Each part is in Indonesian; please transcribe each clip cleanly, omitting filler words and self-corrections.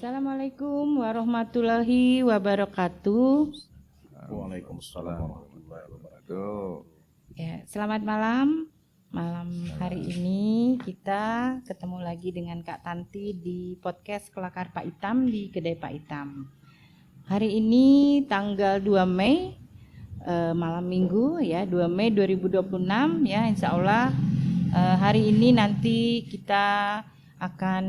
Assalamualaikum warahmatullahi wabarakatuh. Waalaikumsalam warahmatullahi wabarakatuh. Ya, selamat malam. Malam hari ini kita ketemu lagi dengan Kak Tanti di podcast Kelakar Pak Itam di Kedai Pak Itam. Hari ini tanggal 2 Mei malam Minggu ya, 2 Mei 2026 ya, insya Allah hari ini nanti kita akan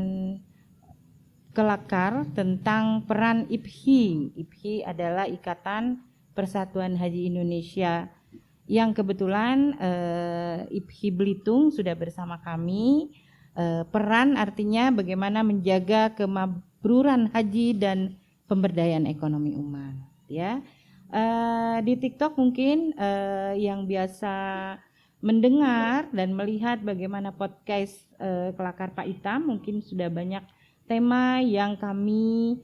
kelakar tentang peran IPHI. IPHI adalah Ikatan Persatuan Haji Indonesia yang kebetulan IPHI Belitung sudah bersama kami. Peran artinya bagaimana menjaga kemabruran haji dan pemberdayaan ekonomi umat. Ya, di TikTok mungkin yang biasa mendengar dan melihat bagaimana podcast Kelakar Pak Itam mungkin sudah banyak tema yang kami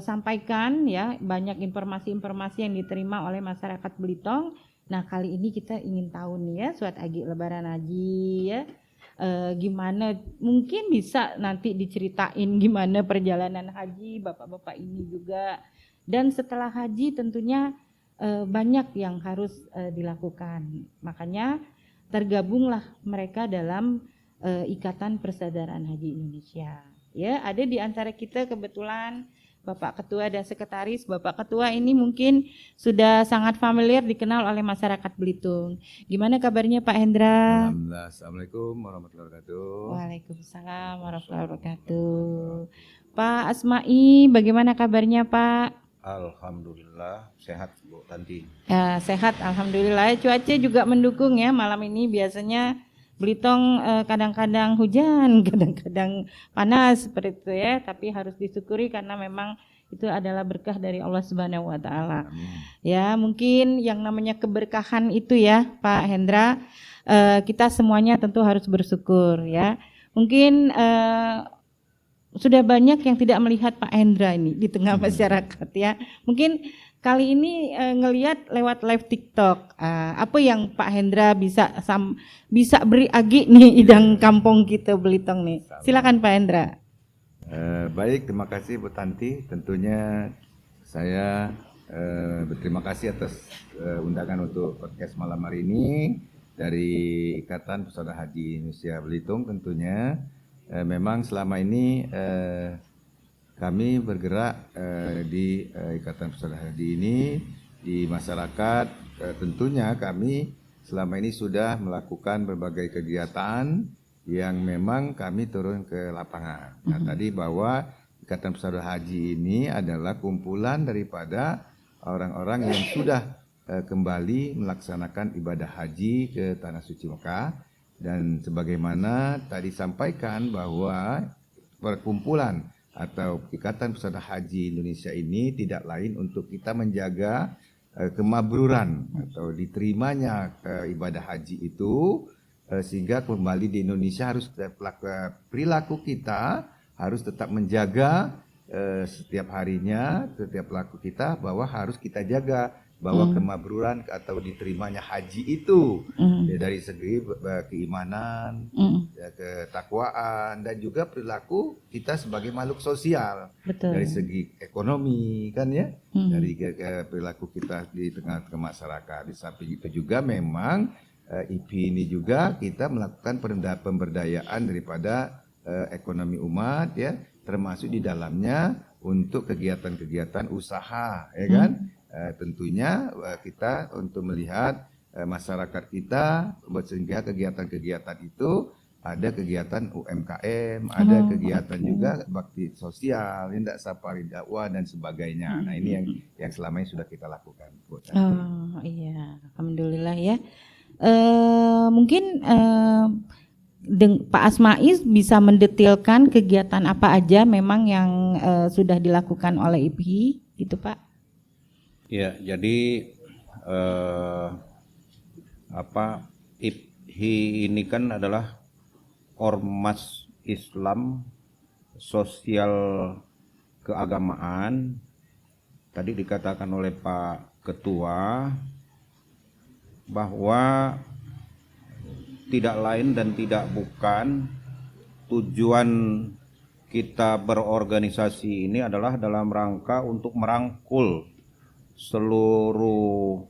sampaikan ya, banyak informasi-informasi yang diterima oleh masyarakat Belitung. Nah, kali ini kita ingin tahu nih ya, suat agi lebaran haji ya, gimana mungkin bisa nanti diceritain gimana perjalanan haji bapak-bapak ini juga. Dan setelah haji tentunya banyak yang harus dilakukan. Makanya tergabunglah mereka dalam Ikatan Persaudaraan Haji Indonesia. Ya, ada di antara kita kebetulan Bapak Ketua dan Sekretaris. Bapak Ketua ini mungkin sudah sangat familiar dikenal oleh masyarakat Belitung. Gimana kabarnya Pak Hendra? Alhamdulillah. Assalamualaikum warahmatullahi wabarakatuh. Waalaikumsalam warahmatullahi wabarakatuh. Pak Asma'i, bagaimana kabarnya Pak? Alhamdulillah sehat Bu Tanti. Ya, sehat alhamdulillah. Cuaca juga mendukung ya malam ini. Biasanya Belitung kadang-kadang hujan, kadang-kadang panas seperti itu ya, tapi harus disyukuri karena memang itu adalah berkah dari Allah Subhanahu wa taala. Ya, mungkin yang namanya keberkahan itu ya, Pak Hendra, kita semuanya tentu harus bersyukur ya. Mungkin sudah banyak yang tidak melihat Pak Hendra ini di tengah masyarakat ya. Mungkin kali ini ngelihat lewat live TikTok, apa yang Pak Hendra bisa beri agi nih idang kampung kita Belitung nih. Silakan Pak Hendra. Baik, terima kasih Bu Tanti. Tentunya saya berterima kasih atas undangan untuk podcast malam hari ini dari Ikatan Persaudaraan Haji Indonesia Belitung. Tentunya memang selama ini kami bergerak di Ikatan Persaudaraan Haji ini di masyarakat. Tentunya kami selama ini sudah melakukan berbagai kegiatan yang memang kami turun ke lapangan. Nah, tadi bahwa Ikatan Persaudaraan Haji ini adalah kumpulan daripada orang-orang yang sudah kembali melaksanakan ibadah haji ke Tanah Suci Mekah. Dan sebagaimana tadi sampaikan bahwa perkumpulan atau Ikatan Persaudaraan Haji Indonesia ini tidak lain untuk kita menjaga kemabruran atau diterimanya ibadah haji itu, sehingga kembali di Indonesia harus perilaku kita harus tetap menjaga setiap harinya, setiap pelaku kita bahwa harus kita jaga bahwa kemabruran atau diterimanya haji itu ya, dari segi keimanan, ya, ketakwaan, dan juga perilaku kita sebagai makhluk sosial. Betul. Dari segi ekonomi kan ya, dari perilaku kita di tengah-tengah masyarakat. Di samping itu juga memang IPI ini juga kita melakukan pemberdayaan daripada ekonomi umat ya, termasuk di dalamnya untuk kegiatan-kegiatan usaha ya kan. Tentunya kita untuk melihat masyarakat kita sehingga kegiatan-kegiatan itu ada kegiatan UMKM, ada kegiatan juga bakti sosial, tindak safari dakwah dan sebagainya. Nah, ini yang selama ini sudah kita lakukan. Oh iya, alhamdulillah ya. Mungkin Pak Asma'i bisa mendetilkan kegiatan apa aja memang yang sudah dilakukan oleh IPHI gitu Pak? Ya, jadi IPHI ini kan adalah ormas Islam sosial keagamaan. Tadi dikatakan oleh Pak Ketua bahwa tidak lain dan tidak bukan tujuan kita berorganisasi ini adalah dalam rangka untuk merangkul seluruh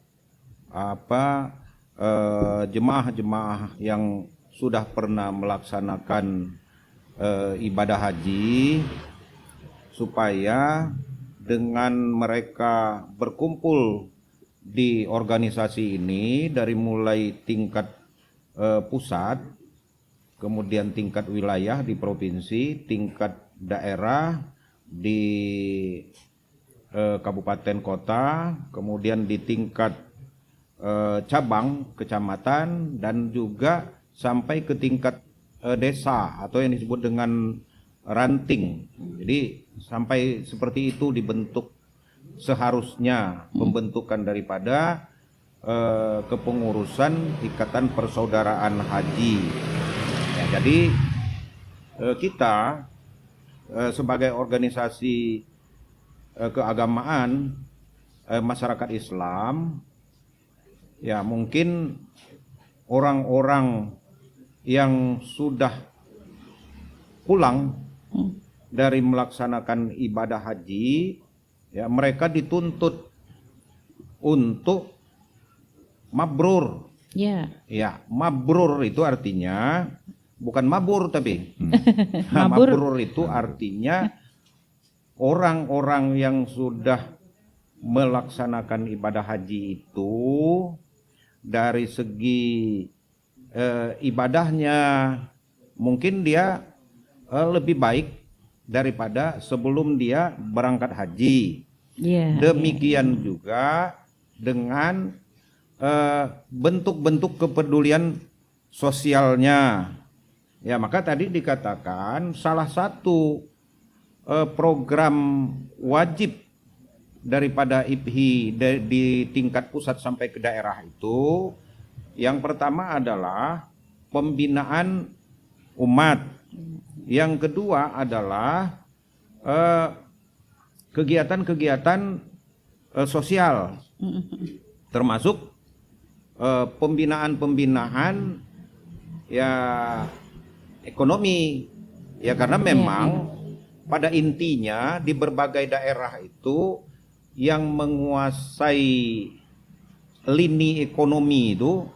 jemaah-jemaah yang sudah pernah melaksanakan ibadah haji, supaya dengan mereka berkumpul di organisasi ini dari mulai tingkat pusat, kemudian tingkat wilayah di provinsi, tingkat daerah di kabupaten kota, kemudian di tingkat cabang kecamatan, dan juga sampai ke tingkat desa atau yang disebut dengan ranting. Jadi sampai seperti itu dibentuk seharusnya pembentukan daripada kepengurusan Ikatan Persaudaraan Haji. Ya, jadi kita sebagai organisasi keagamaan masyarakat Islam, ya mungkin orang-orang yang sudah pulang dari melaksanakan ibadah haji, ya mereka dituntut untuk mabrur. Ya. Ya, mabrur itu artinya bukan mabur tapi Mabur. mabrur itu artinya orang-orang yang sudah melaksanakan ibadah haji itu dari segi ibadahnya mungkin dia lebih baik daripada sebelum dia berangkat haji. Ya. Demikian juga dengan bentuk-bentuk kepedulian sosialnya. Ya, maka tadi dikatakan salah satu program wajib daripada IPHI di tingkat pusat sampai ke daerah itu, yang pertama adalah pembinaan umat. Yang kedua adalah kegiatan-kegiatan sosial, termasuk pembinaan-pembinaan ya ekonomi. Ya, karena memang pada intinya di berbagai daerah itu yang menguasai lini ekonomi itu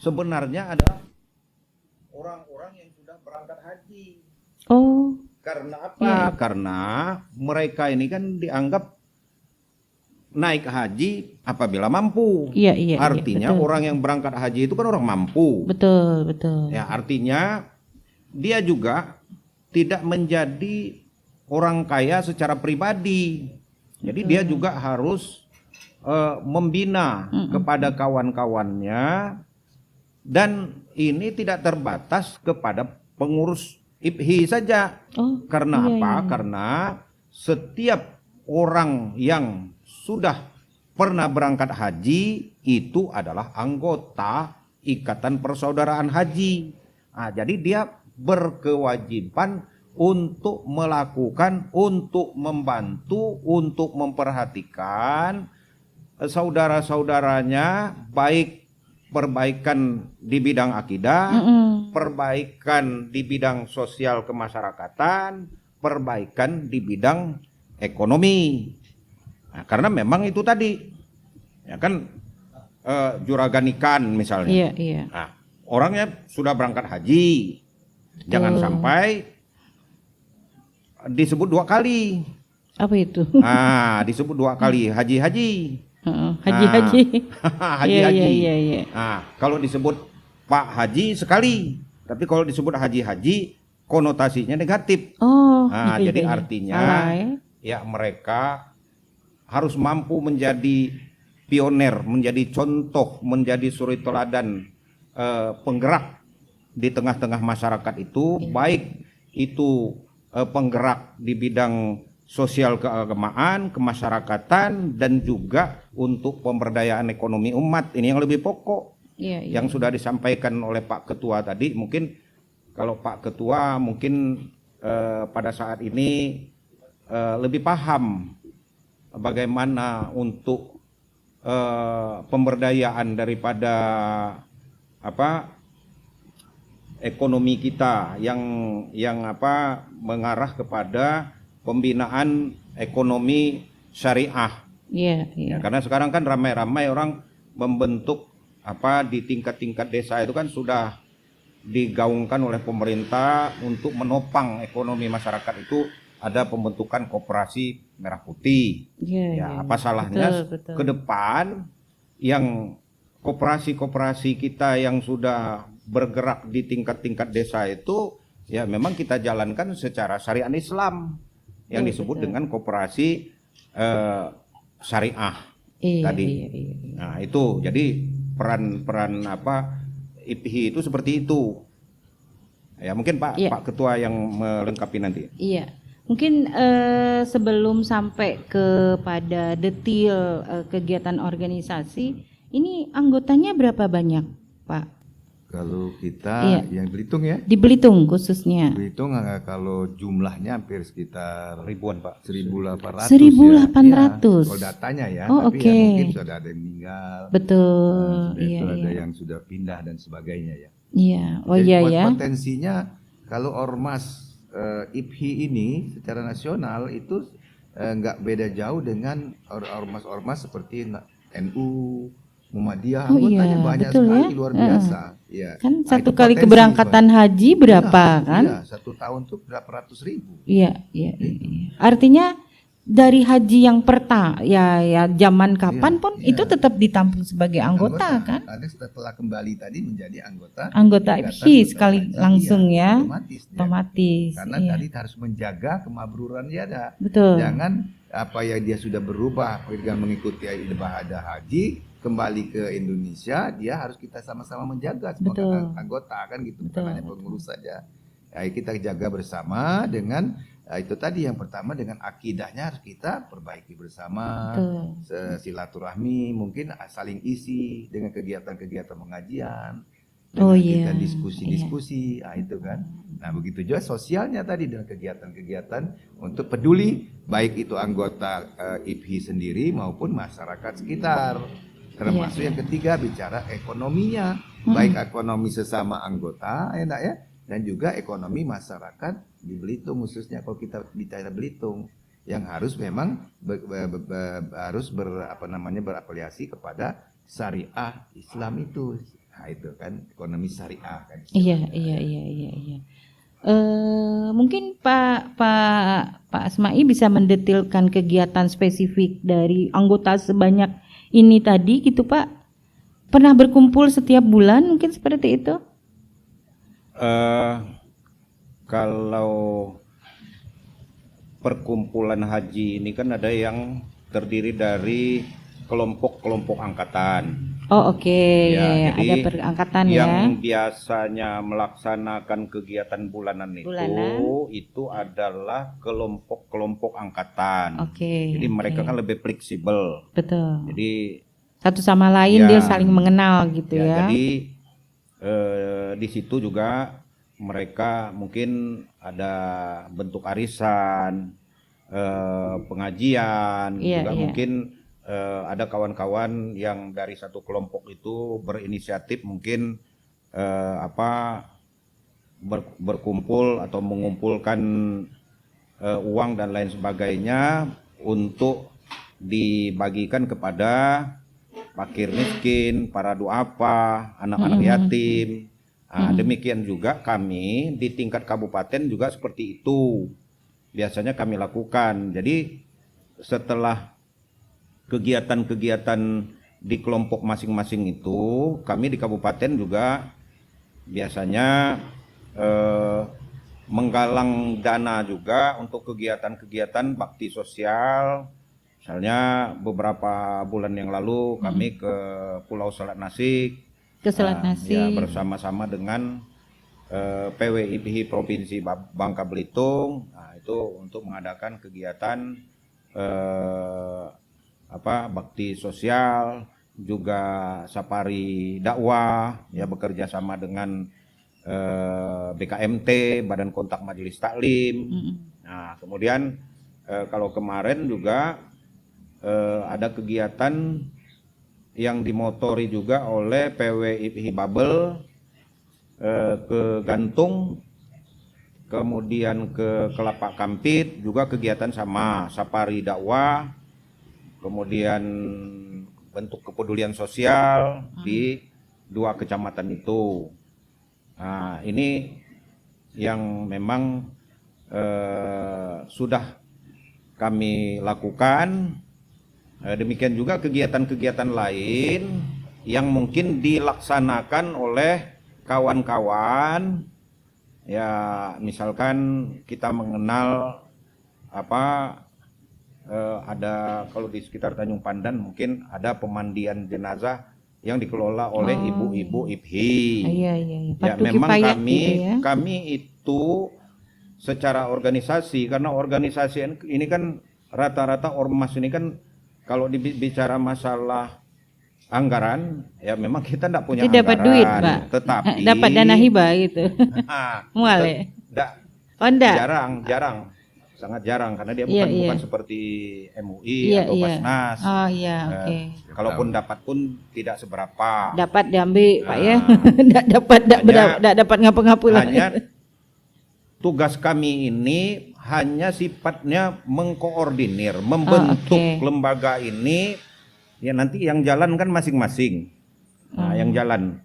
sebenarnya adalah orang-orang yang sudah berangkat haji. Oh. Karena apa? Karena mereka ini kan dianggap naik haji apabila mampu. Iya, Artinya betul. orang yang berangkat haji itu kan orang mampu. Betul. Ya, artinya dia juga tidak menjadi orang kaya secara pribadi. Jadi dia juga harus membina kepada kawan-kawannya, dan ini tidak terbatas kepada pengurus IPHI saja. Oh, Karena iya, apa? iya. Karena setiap orang yang sudah pernah berangkat haji itu adalah anggota Ikatan Persaudaraan Haji. Nah, jadi dia berkewajiban untuk melakukan, untuk membantu, untuk memperhatikan saudara-saudaranya, baik perbaikan di bidang akidah, perbaikan di bidang sosial kemasyarakatan, perbaikan di bidang ekonomi. Nah, karena memang itu tadi, ya kan, juragan ikan misalnya. Iya. Nah, orangnya sudah berangkat haji, jangan sampai disebut dua kali. Apa itu? Nah, disebut dua kali haji-haji. Haji-haji. Haji-haji. Iya. Nah, kalau disebut Pak Haji sekali, tapi kalau disebut haji-haji konotasinya negatif. Oh. Nah, iya, jadi iya. artinya Salah, ya? ya mereka harus mampu menjadi pioner, menjadi contoh, menjadi suri teladan penggerak di tengah-tengah masyarakat itu, baik itu penggerak di bidang sosial keagamaan, kemasyarakatan, dan juga untuk pemberdayaan ekonomi umat. Ini yang lebih pokok. Iya. Yang sudah disampaikan oleh Pak Ketua tadi, mungkin kalau Pak Ketua mungkin pada saat ini lebih paham bagaimana untuk pemberdayaan daripada ekonomi kita yang mengarah kepada pembinaan ekonomi syariah. Iya, Ya, karena sekarang kan ramai-ramai orang membentuk di tingkat-tingkat desa itu kan sudah digaungkan oleh pemerintah untuk menopang ekonomi masyarakat itu ada pembentukan koperasi merah putih. Ya, apa salahnya betul. ke depan yang koperasi-koperasi kita yang sudah bergerak di tingkat-tingkat desa itu ya memang kita jalankan secara syariat Islam yang disebut dengan koperasi syariah tadi. Iya. Nah, itu jadi peran IPHI itu seperti itu. Ya, mungkin Pak Ketua yang melengkapi nanti. Iya. Mungkin sebelum sampai kepada detail kegiatan organisasi, ini anggotanya berapa banyak, Pak? Kalau kita yang Belitung ya, Di Belitung khususnya. Belitung kalau jumlahnya hampir sekitar Ribuan, Pak. 1.800 1.800. ya. Kalau datanya ya, Oh, tapi oke. ya mungkin sudah ada yang meninggal, Betul. ada yang sudah pindah dan sebagainya ya. Iya. Oh Jadi iya ya. potensinya kalau ormas IPHI ini secara nasional itu nggak beda jauh dengan ormas-ormas seperti NU, Muhammadiyah, anggotanya banyak betul sekali, ya. luar biasa. Ya. Kan Nah, satu itu kali potensi, keberangkatan haji berapa kan? Iya, 1 tahun tuh berapa ratus ribu. Iya. Artinya dari haji yang zaman kapan pun itu tetap ditampung sebagai anggota kan? Ada setelah kembali tadi menjadi anggota IPHI sekali langsung ya. Otomatis. Otomatis. Karena tadi harus menjaga kemabruran dia ada. Betul. Jangan apa yang dia sudah berubah dengan mengikuti ibadah haji kembali ke Indonesia, dia harus kita sama-sama menjaga sebagai anggota kan gitu, bukan hanya pengurus saja. Ya, kita jaga bersama dengan itu tadi yang pertama dengan akidahnya harus kita perbaiki bersama, silaturahmi, mungkin saling isi dengan kegiatan-kegiatan pengajian, kita diskusi-diskusi, itu kan. Nah begitu juga sosialnya tadi dengan kegiatan-kegiatan untuk peduli baik itu anggota IPHI sendiri maupun masyarakat sekitar. Termasuk yang ketiga bicara ekonominya, baik ekonomi sesama anggota, enak ya, dan juga ekonomi masyarakat di Belitung khususnya kalau kita bicara Belitung yang harus memang berafiliasi kepada syariah Islam itu. Nah, itu kan ekonomi syariah kan. Iya. Mungkin Pak Asma'i bisa mendetilkan kegiatan spesifik dari anggota sebanyak ini tadi gitu Pak. Pernah berkumpul setiap bulan mungkin seperti itu? Kalau perkumpulan haji ini kan ada yang terdiri dari kelompok-kelompok angkatan. Oh oke. Ya, ada perangkatan yang biasanya melaksanakan kegiatan bulanan itu adalah kelompok-kelompok angkatan. Jadi mereka kan lebih fleksibel. Betul. Jadi satu sama lain dia saling mengenal gitu ya. Jadi di situ juga mereka mungkin ada bentuk arisan, pengajian, juga mungkin ada kawan-kawan yang dari satu kelompok itu berinisiatif mungkin berkumpul atau mengumpulkan uang dan lain sebagainya untuk dibagikan kepada fakir miskin, para duafa, anak-anak yatim. Nah, demikian juga kami di tingkat kabupaten juga seperti itu. Biasanya kami lakukan. Jadi setelah kegiatan-kegiatan di kelompok masing-masing itu, kami di kabupaten juga biasanya menggalang dana juga untuk kegiatan-kegiatan bakti sosial. Misalnya beberapa bulan yang lalu kami ke Pulau Selat Nasik, bersama-sama dengan PW IPHI Provinsi Bangka Belitung. Nah, itu untuk mengadakan kegiatan bakti sosial, juga safari dakwah, ya bekerja sama dengan BKMT, Badan Kontak Majelis Taklim. Nah, kemudian kalau kemarin juga ada kegiatan yang dimotori juga oleh PW IPHI Babel ke Gantung, kemudian ke Kelapa Kampit, juga kegiatan sama safari dakwah, kemudian bentuk kepedulian sosial di 2 kecamatan itu. Nah, ini yang memang sudah kami lakukan. Demikian juga kegiatan-kegiatan lain yang mungkin dilaksanakan oleh kawan-kawan. Ya, misalkan kita mengenal ada kalau di sekitar Tanjung Pandan mungkin ada pemandian jenazah yang dikelola oleh ibu-ibu IPHI. Iya. Ya, Patuki memang Payak gitu ya. kami itu secara organisasi, karena organisasi ini kan rata-rata ormas ini kan kalau bicara masalah anggaran, ya memang kita tidak punya Itu dapat anggaran, duit, Pak. tetapi Dapat dana hibah gitu. Mual ya? Oh, enggak. jarang, sangat jarang, karena dia Iya, bukan iya. seperti MUI Iya, atau iya. Basnas. Oh iya, oke. Kalaupun dapat pun tidak seberapa. Dapat diambil, Pak ya. Enggak dapat ngapa-ngapa lah. Hanya tugas kami ini hanya sifatnya mengkoordinir, membentuk lembaga ini. Ya nanti yang jalan kan masing-masing. Nah, yang jalan.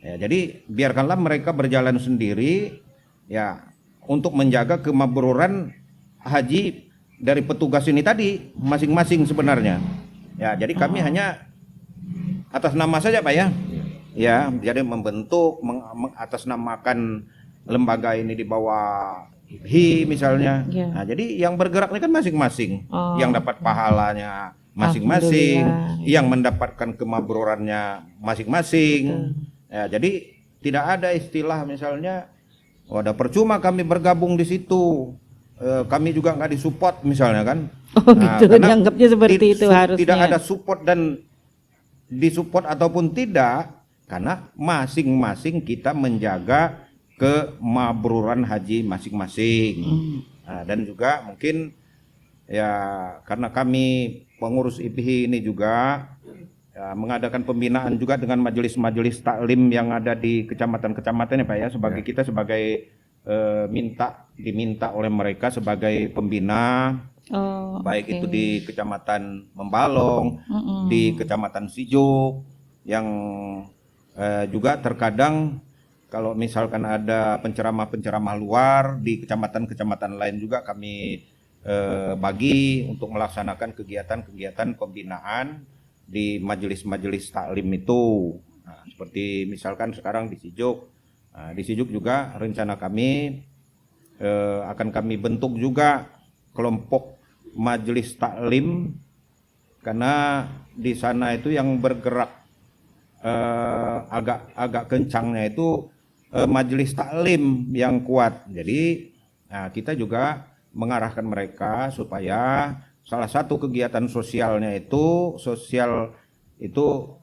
Ya, jadi biarkanlah mereka berjalan sendiri ya untuk menjaga kemabruran haji dari petugas ini tadi masing-masing sebenarnya. Ya, jadi kami hanya atas nama saja, Pak ya. Ya, jadi membentuk mengatasnamakan lembaga ini di bawah IPHI misalnya. Nah, jadi yang bergerak ini kan masing-masing. Yang dapat pahalanya masing-masing, yang mendapatkan kemabrurannya masing-masing. Ya, jadi tidak ada istilah misalnya, ada percuma kami bergabung di situ, kami juga nggak disupport misalnya kan. Gitu, dianggapnya seperti itu harusnya. Tidak ada support dan disupport ataupun tidak, karena masing-masing kita menjaga kemabruran haji masing-masing. Nah, dan juga mungkin ya karena kami pengurus IPHI ini juga ya, mengadakan pembinaan juga dengan majelis-majelis taklim yang ada di kecamatan-kecamatan ya Pak ya, sebagai kita sebagai diminta oleh mereka sebagai pembina. Baik itu di Kecamatan Membalong, di Kecamatan Sijuk, yang juga terkadang kalau misalkan ada penceramah-penceramah luar di kecamatan-kecamatan lain juga kami bagi untuk melaksanakan kegiatan-kegiatan pembinaan di majelis-majelis taklim itu. Nah, seperti misalkan sekarang di Sijuk. Nah, di Sijuk juga rencana kami akan kami bentuk juga kelompok majelis taklim, karena di sana itu yang bergerak agak kencangnya itu majelis taklim yang kuat. Jadi kita juga mengarahkan mereka supaya salah satu kegiatan sosialnya itu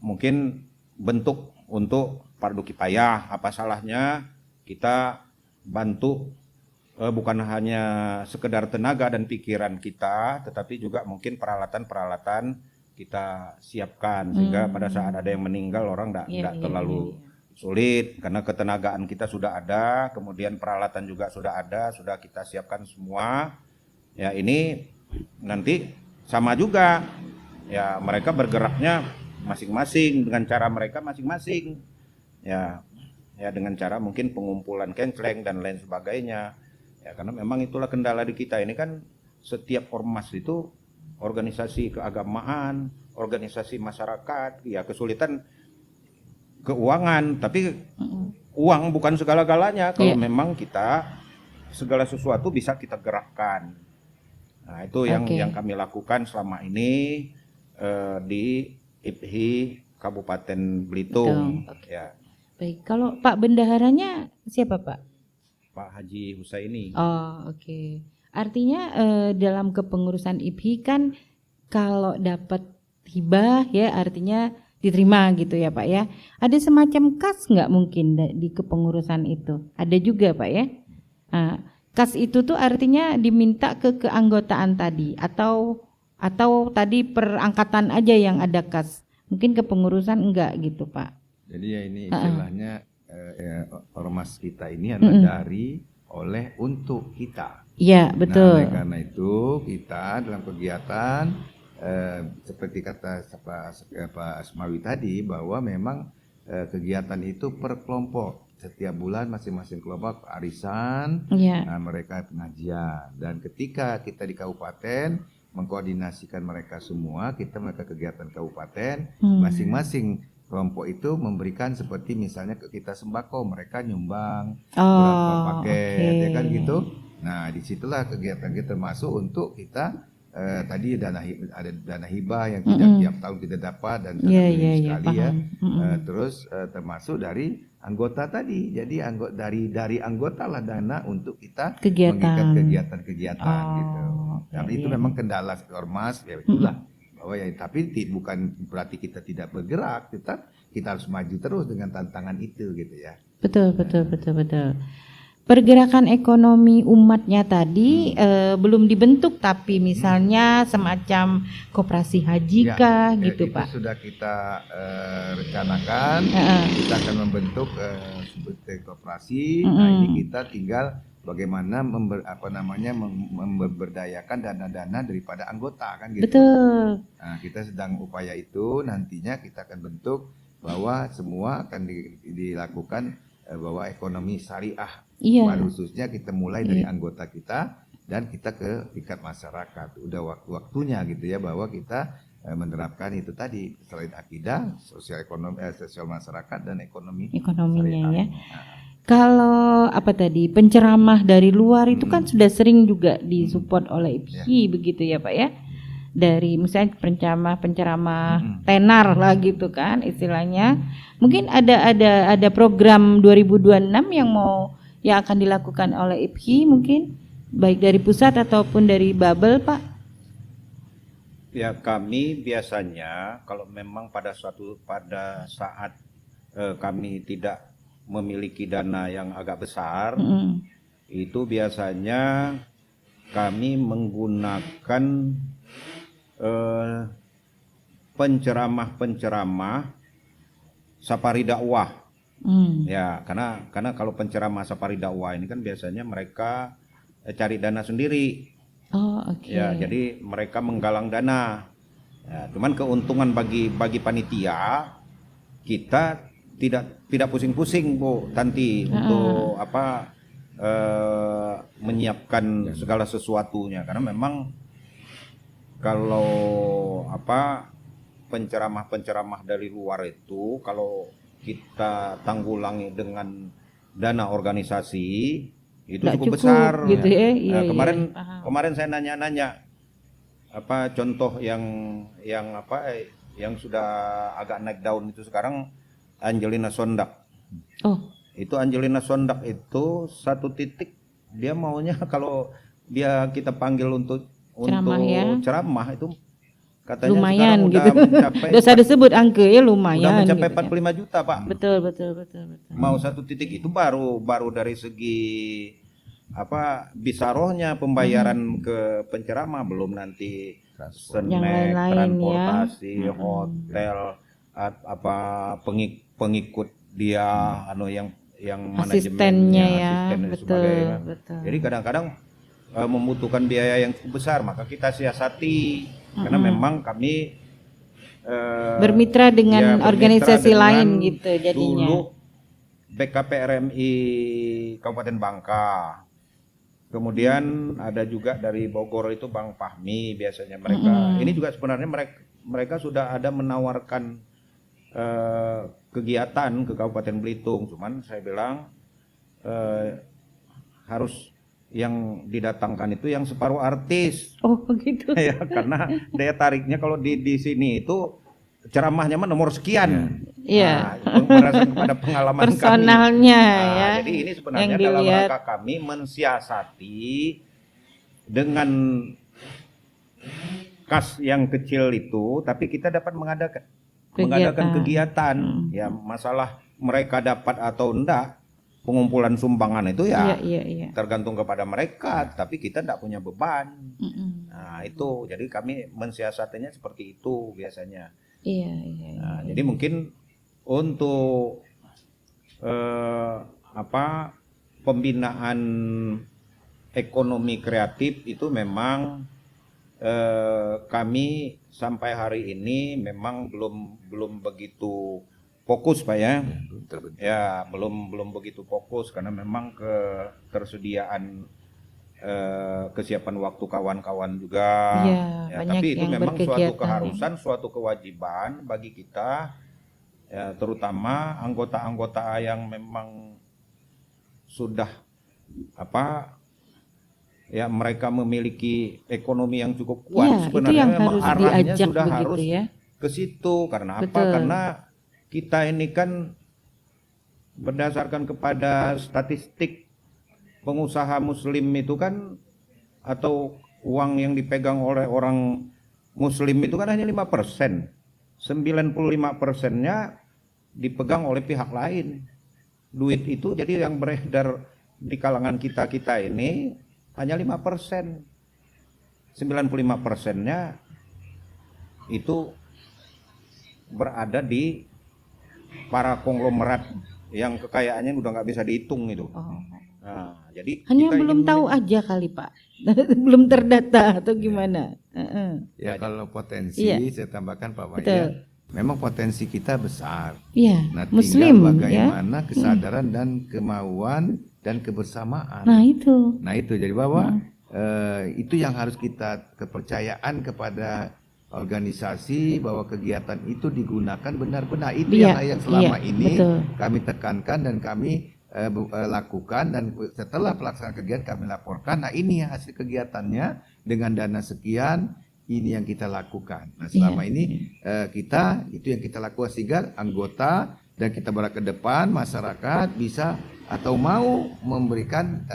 mungkin bentuk untuk fardu kifayah. Apa salahnya kita bantu bukan hanya sekedar tenaga dan pikiran kita, tetapi juga mungkin peralatan-peralatan kita siapkan sehingga pada saat ada yang meninggal orang tidak terlalu sulit, karena ketenagaan kita sudah ada, kemudian peralatan juga sudah ada, sudah kita siapkan semua. Ya, ini nanti sama juga ya, mereka bergeraknya masing-masing dengan cara mereka masing-masing. Ya dengan cara mungkin pengumpulan kenceleng dan lain sebagainya. Ya, karena memang itulah kendala di kita ini kan, setiap ormas itu organisasi keagamaan, organisasi masyarakat, ya kesulitan keuangan, tapi uang bukan segala-galanya kalau memang kita segala sesuatu bisa kita gerakkan. Nah, itu yang kami lakukan selama ini di IPHI Kabupaten Belitung. Ya. Baik, kalau Pak bendaharanya siapa Pak? Pak Haji Husaini. Oh, oke. Artinya dalam kepengurusan IPHI kan kalau dapat hibah ya artinya diterima gitu ya Pak ya. Ada semacam kas nggak mungkin di kepengurusan itu? Ada juga Pak ya. Nah, kas itu tuh artinya diminta ke keanggotaan tadi atau tadi perangkatan aja yang ada kas. Mungkin kepengurusan enggak gitu Pak. Jadi ya ini istilahnya ormas kita ini adalah dari, oleh, untuk kita. Iya, Nah, betul. oleh karena itu kita dalam kegiatan seperti kata Pak Asmawi tadi, bahwa memang kegiatan itu per kelompok. Setiap bulan masing-masing kelompok arisan, Iya. mereka pengajian. Dan ketika kita di kabupaten mengkoordinasikan mereka semua, mereka kegiatan kabupaten, masing-masing kelompok itu memberikan seperti misalnya ke kita sembako, mereka nyumbang berapa Oh, paket, oke. ya kan gitu. Nah, disitulah kegiatan kita termasuk untuk kita tadi ada dana hibah yang tidak tiap tahun kita dapat dan sangat Iya, minim iya, iya, sekali ya. paham. Terus termasuk dari anggota tadi. Jadi dari anggota lah dana untuk kita Kegiatan. mengikat kegiatan-kegiatan gitu. Oh, Dan iya, itu iya. memang kendala ormas ya itulah. Bahwa ya, tapi bukan berarti kita tidak bergerak, kita harus maju terus dengan tantangan itu gitu ya. Betul. Pergerakan ekonomi umatnya tadi belum dibentuk, tapi misalnya semacam koperasi haji kah gitu, itu Pak? sudah kita rencanakan. Kita akan membentuk sebuah koperasi. Nah, ini kita tinggal bagaimana memberdayakan dana-dana daripada anggota kan gitu. Betul. Nah, kita sedang upaya itu, nantinya kita akan bentuk bahwa semua akan dilakukan bahwa ekonomi syariah. Iya. Pada khususnya kita mulai dari anggota kita dan kita ke tingkat masyarakat. Udah waktunya gitu ya, bahwa kita menerapkan itu tadi, selain akidah, sosial masyarakat dan ekonominya ya. Kalau penceramah dari luar itu kan sudah sering juga disupport oleh IPHI begitu ya, Pak ya. Dari misalnya penceramah tenar lah gitu kan istilahnya. Mungkin ada program 2026 yang akan dilakukan oleh IPHI mungkin, baik dari pusat ataupun dari Babel, Pak. Ya, kami biasanya kalau memang pada saat kami tidak memiliki dana yang agak besar, itu biasanya kami menggunakan penceramah safari dakwah. Ya, karena kalau penceramah safari dakwah ini kan biasanya mereka cari dana sendiri. Oh, oke. Ya, jadi mereka menggalang dana. Ya, cuman keuntungan bagi panitia, kita tidak pusing-pusing, Bu Tanti, untuk menyiapkan segala sesuatunya, karena memang kalau penceramah dari luar itu kalau kita tanggulangi dengan dana organisasi itu cukup besar gitu ya. Iya, kemarin saya nanya contoh yang sudah agak naik daun itu sekarang, Angelina Sondak. Itu Angelina Sondak itu satu titik dia maunya kalau kita panggil untuk ceramah itu katanya lumayan sekarang gitu. udah mencapai Udah saya disebut angka ya lumayan. udah mencapai gitu 45 juta, Pak. Betul. Mau satu titik itu baru dari segi bisarohnya pembayaran ke penceramah, belum nanti Yang snack, lain-lain transportasi, hotel, pengikut dia, yang asistennya ya. asisten dan sebagainya. Jadi kadang-kadang membutuhkan biaya yang cukup besar, maka kita siasati karena memang kami bermitra dengan organisasi lain gitu jadinya. Dulu BKPRMI Kabupaten Bangka, kemudian ada juga dari Bogor itu Bang Fahmi, biasanya mereka. Ini juga sebenarnya mereka sudah ada menawarkan kegiatan ke Kabupaten Belitung, cuman saya bilang harus yang didatangkan itu yang separuh artis. Oh begitu. Ya, karena daya tariknya kalau di sini itu ceramahnya nomor sekian. Iya. Berdasarkan kepada pengalaman personalnya kami. ya. Jadi ini sebenarnya dalam rangka kami mensiasati dengan kas yang kecil itu, tapi kita dapat mengadakan kegiatan. Ya, masalah mereka dapat atau enggak, pengumpulan sumbangan itu ya tergantung kepada mereka, tapi kita tidak punya beban. Nah itu, jadi kami mensiasatinya seperti itu biasanya. Iya. Jadi mungkin untuk pembinaan ekonomi kreatif itu memang kami sampai hari ini memang belum begitu fokus Pak ya. Ya, belum begitu fokus karena memang ketersediaan kesiapan waktu kawan-kawan juga. Iya, Ya, banyak tapi itu yang memang suatu berkegiatan ya. keharusan, suatu kewajiban bagi kita, ya, terutama anggota-anggota yang memang sudah ya mereka memiliki ekonomi yang cukup kuat. Iya, itu Sebenarnya yang memang harus arahnya diajak sudah begitu harus ya. ke situ. Karena apa? Betul. Karena kita ini kan berdasarkan kepada statistik pengusaha muslim itu kan, atau uang yang dipegang oleh orang muslim itu kan hanya 5%. 95%-nya dipegang oleh pihak lain. Duit itu jadi yang beredar di kalangan kita ini hanya 5%. 95%-nya itu berada di para konglomerat yang kekayaannya udah nggak bisa dihitung itu. Oh. Nah, jadi Hanya kita belum ingin tahu aja kali Pak, belum terdata atau gimana? Ya kalau potensi Iya. saya tambahkan Pak Maya, Betul. memang potensi kita besar. Iya, Nah, Muslim tinggal ya. bagaimana kesadaran dan kemauan dan kebersamaan. Nah itu. Nah itu jadi bahwa itu yang harus kita kepercayaan kepada organisasi bahwa kegiatan itu digunakan benar-benar. Itu Iya, yang selama iya, ini betul. kami tekankan dan kami lakukan, dan setelah pelaksanaan kegiatan kami laporkan. Nah ini hasil kegiatannya dengan dana sekian, ini yang kita lakukan. Nah selama Iya, ini kita itu yang kita lakukan sehingga anggota dan kita berharap ke depan masyarakat bisa atau mau memberikan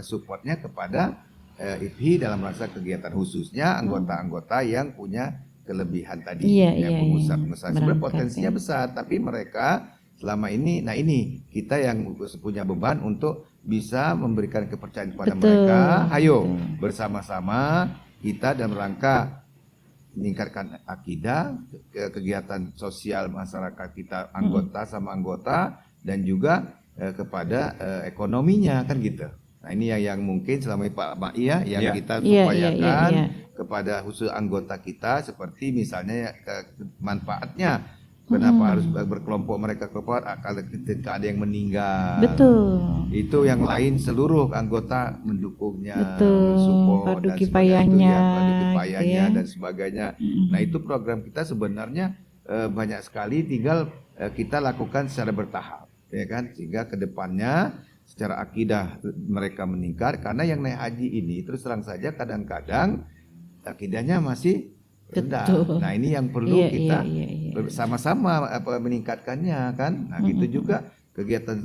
supportnya kepada IPHI dalam rangka kegiatan, khususnya anggota-anggota yang punya kelebihan tadi, Iya, yang iya, pengusaha-pengusaha. Sebenarnya berangkat, potensinya ya. besar, tapi mereka selama ini, nah ini kita yang punya beban untuk bisa memberikan kepercayaan kepada Betul, mereka. Ayo betul. bersama-sama kita dalam rangka meningkatkan akidah, kegiatan sosial masyarakat kita, anggota sama anggota, dan juga kepada ekonominya, kan gitu. Nah ini yang mungkin selama ini Pak Ma'ia yang Iya. kita Iya, upayakan iya. kepada khusus anggota kita, seperti misalnya manfaatnya. Kenapa harus berkelompok mereka kelompok kalau ketika ada yang meninggal. Betul. Itu yang lain seluruh anggota mendukungnya, Betul, mensupport fardu dan sebagainya, kifayahnya, fardu kifayahnya gitu ya. dan sebagainya. Nah itu program kita sebenarnya banyak sekali, tinggal kita lakukan secara bertahap, ya kan, sehingga kedepannya secara akidah mereka meningkat. Karena yang naik haji ini terus terang saja kadang-kadang akidahnya masih rendah. Betul. Nah ini yang perlu Iya, kita iya, iya. bersama-sama meningkatkannya, kan. Nah gitu juga kegiatan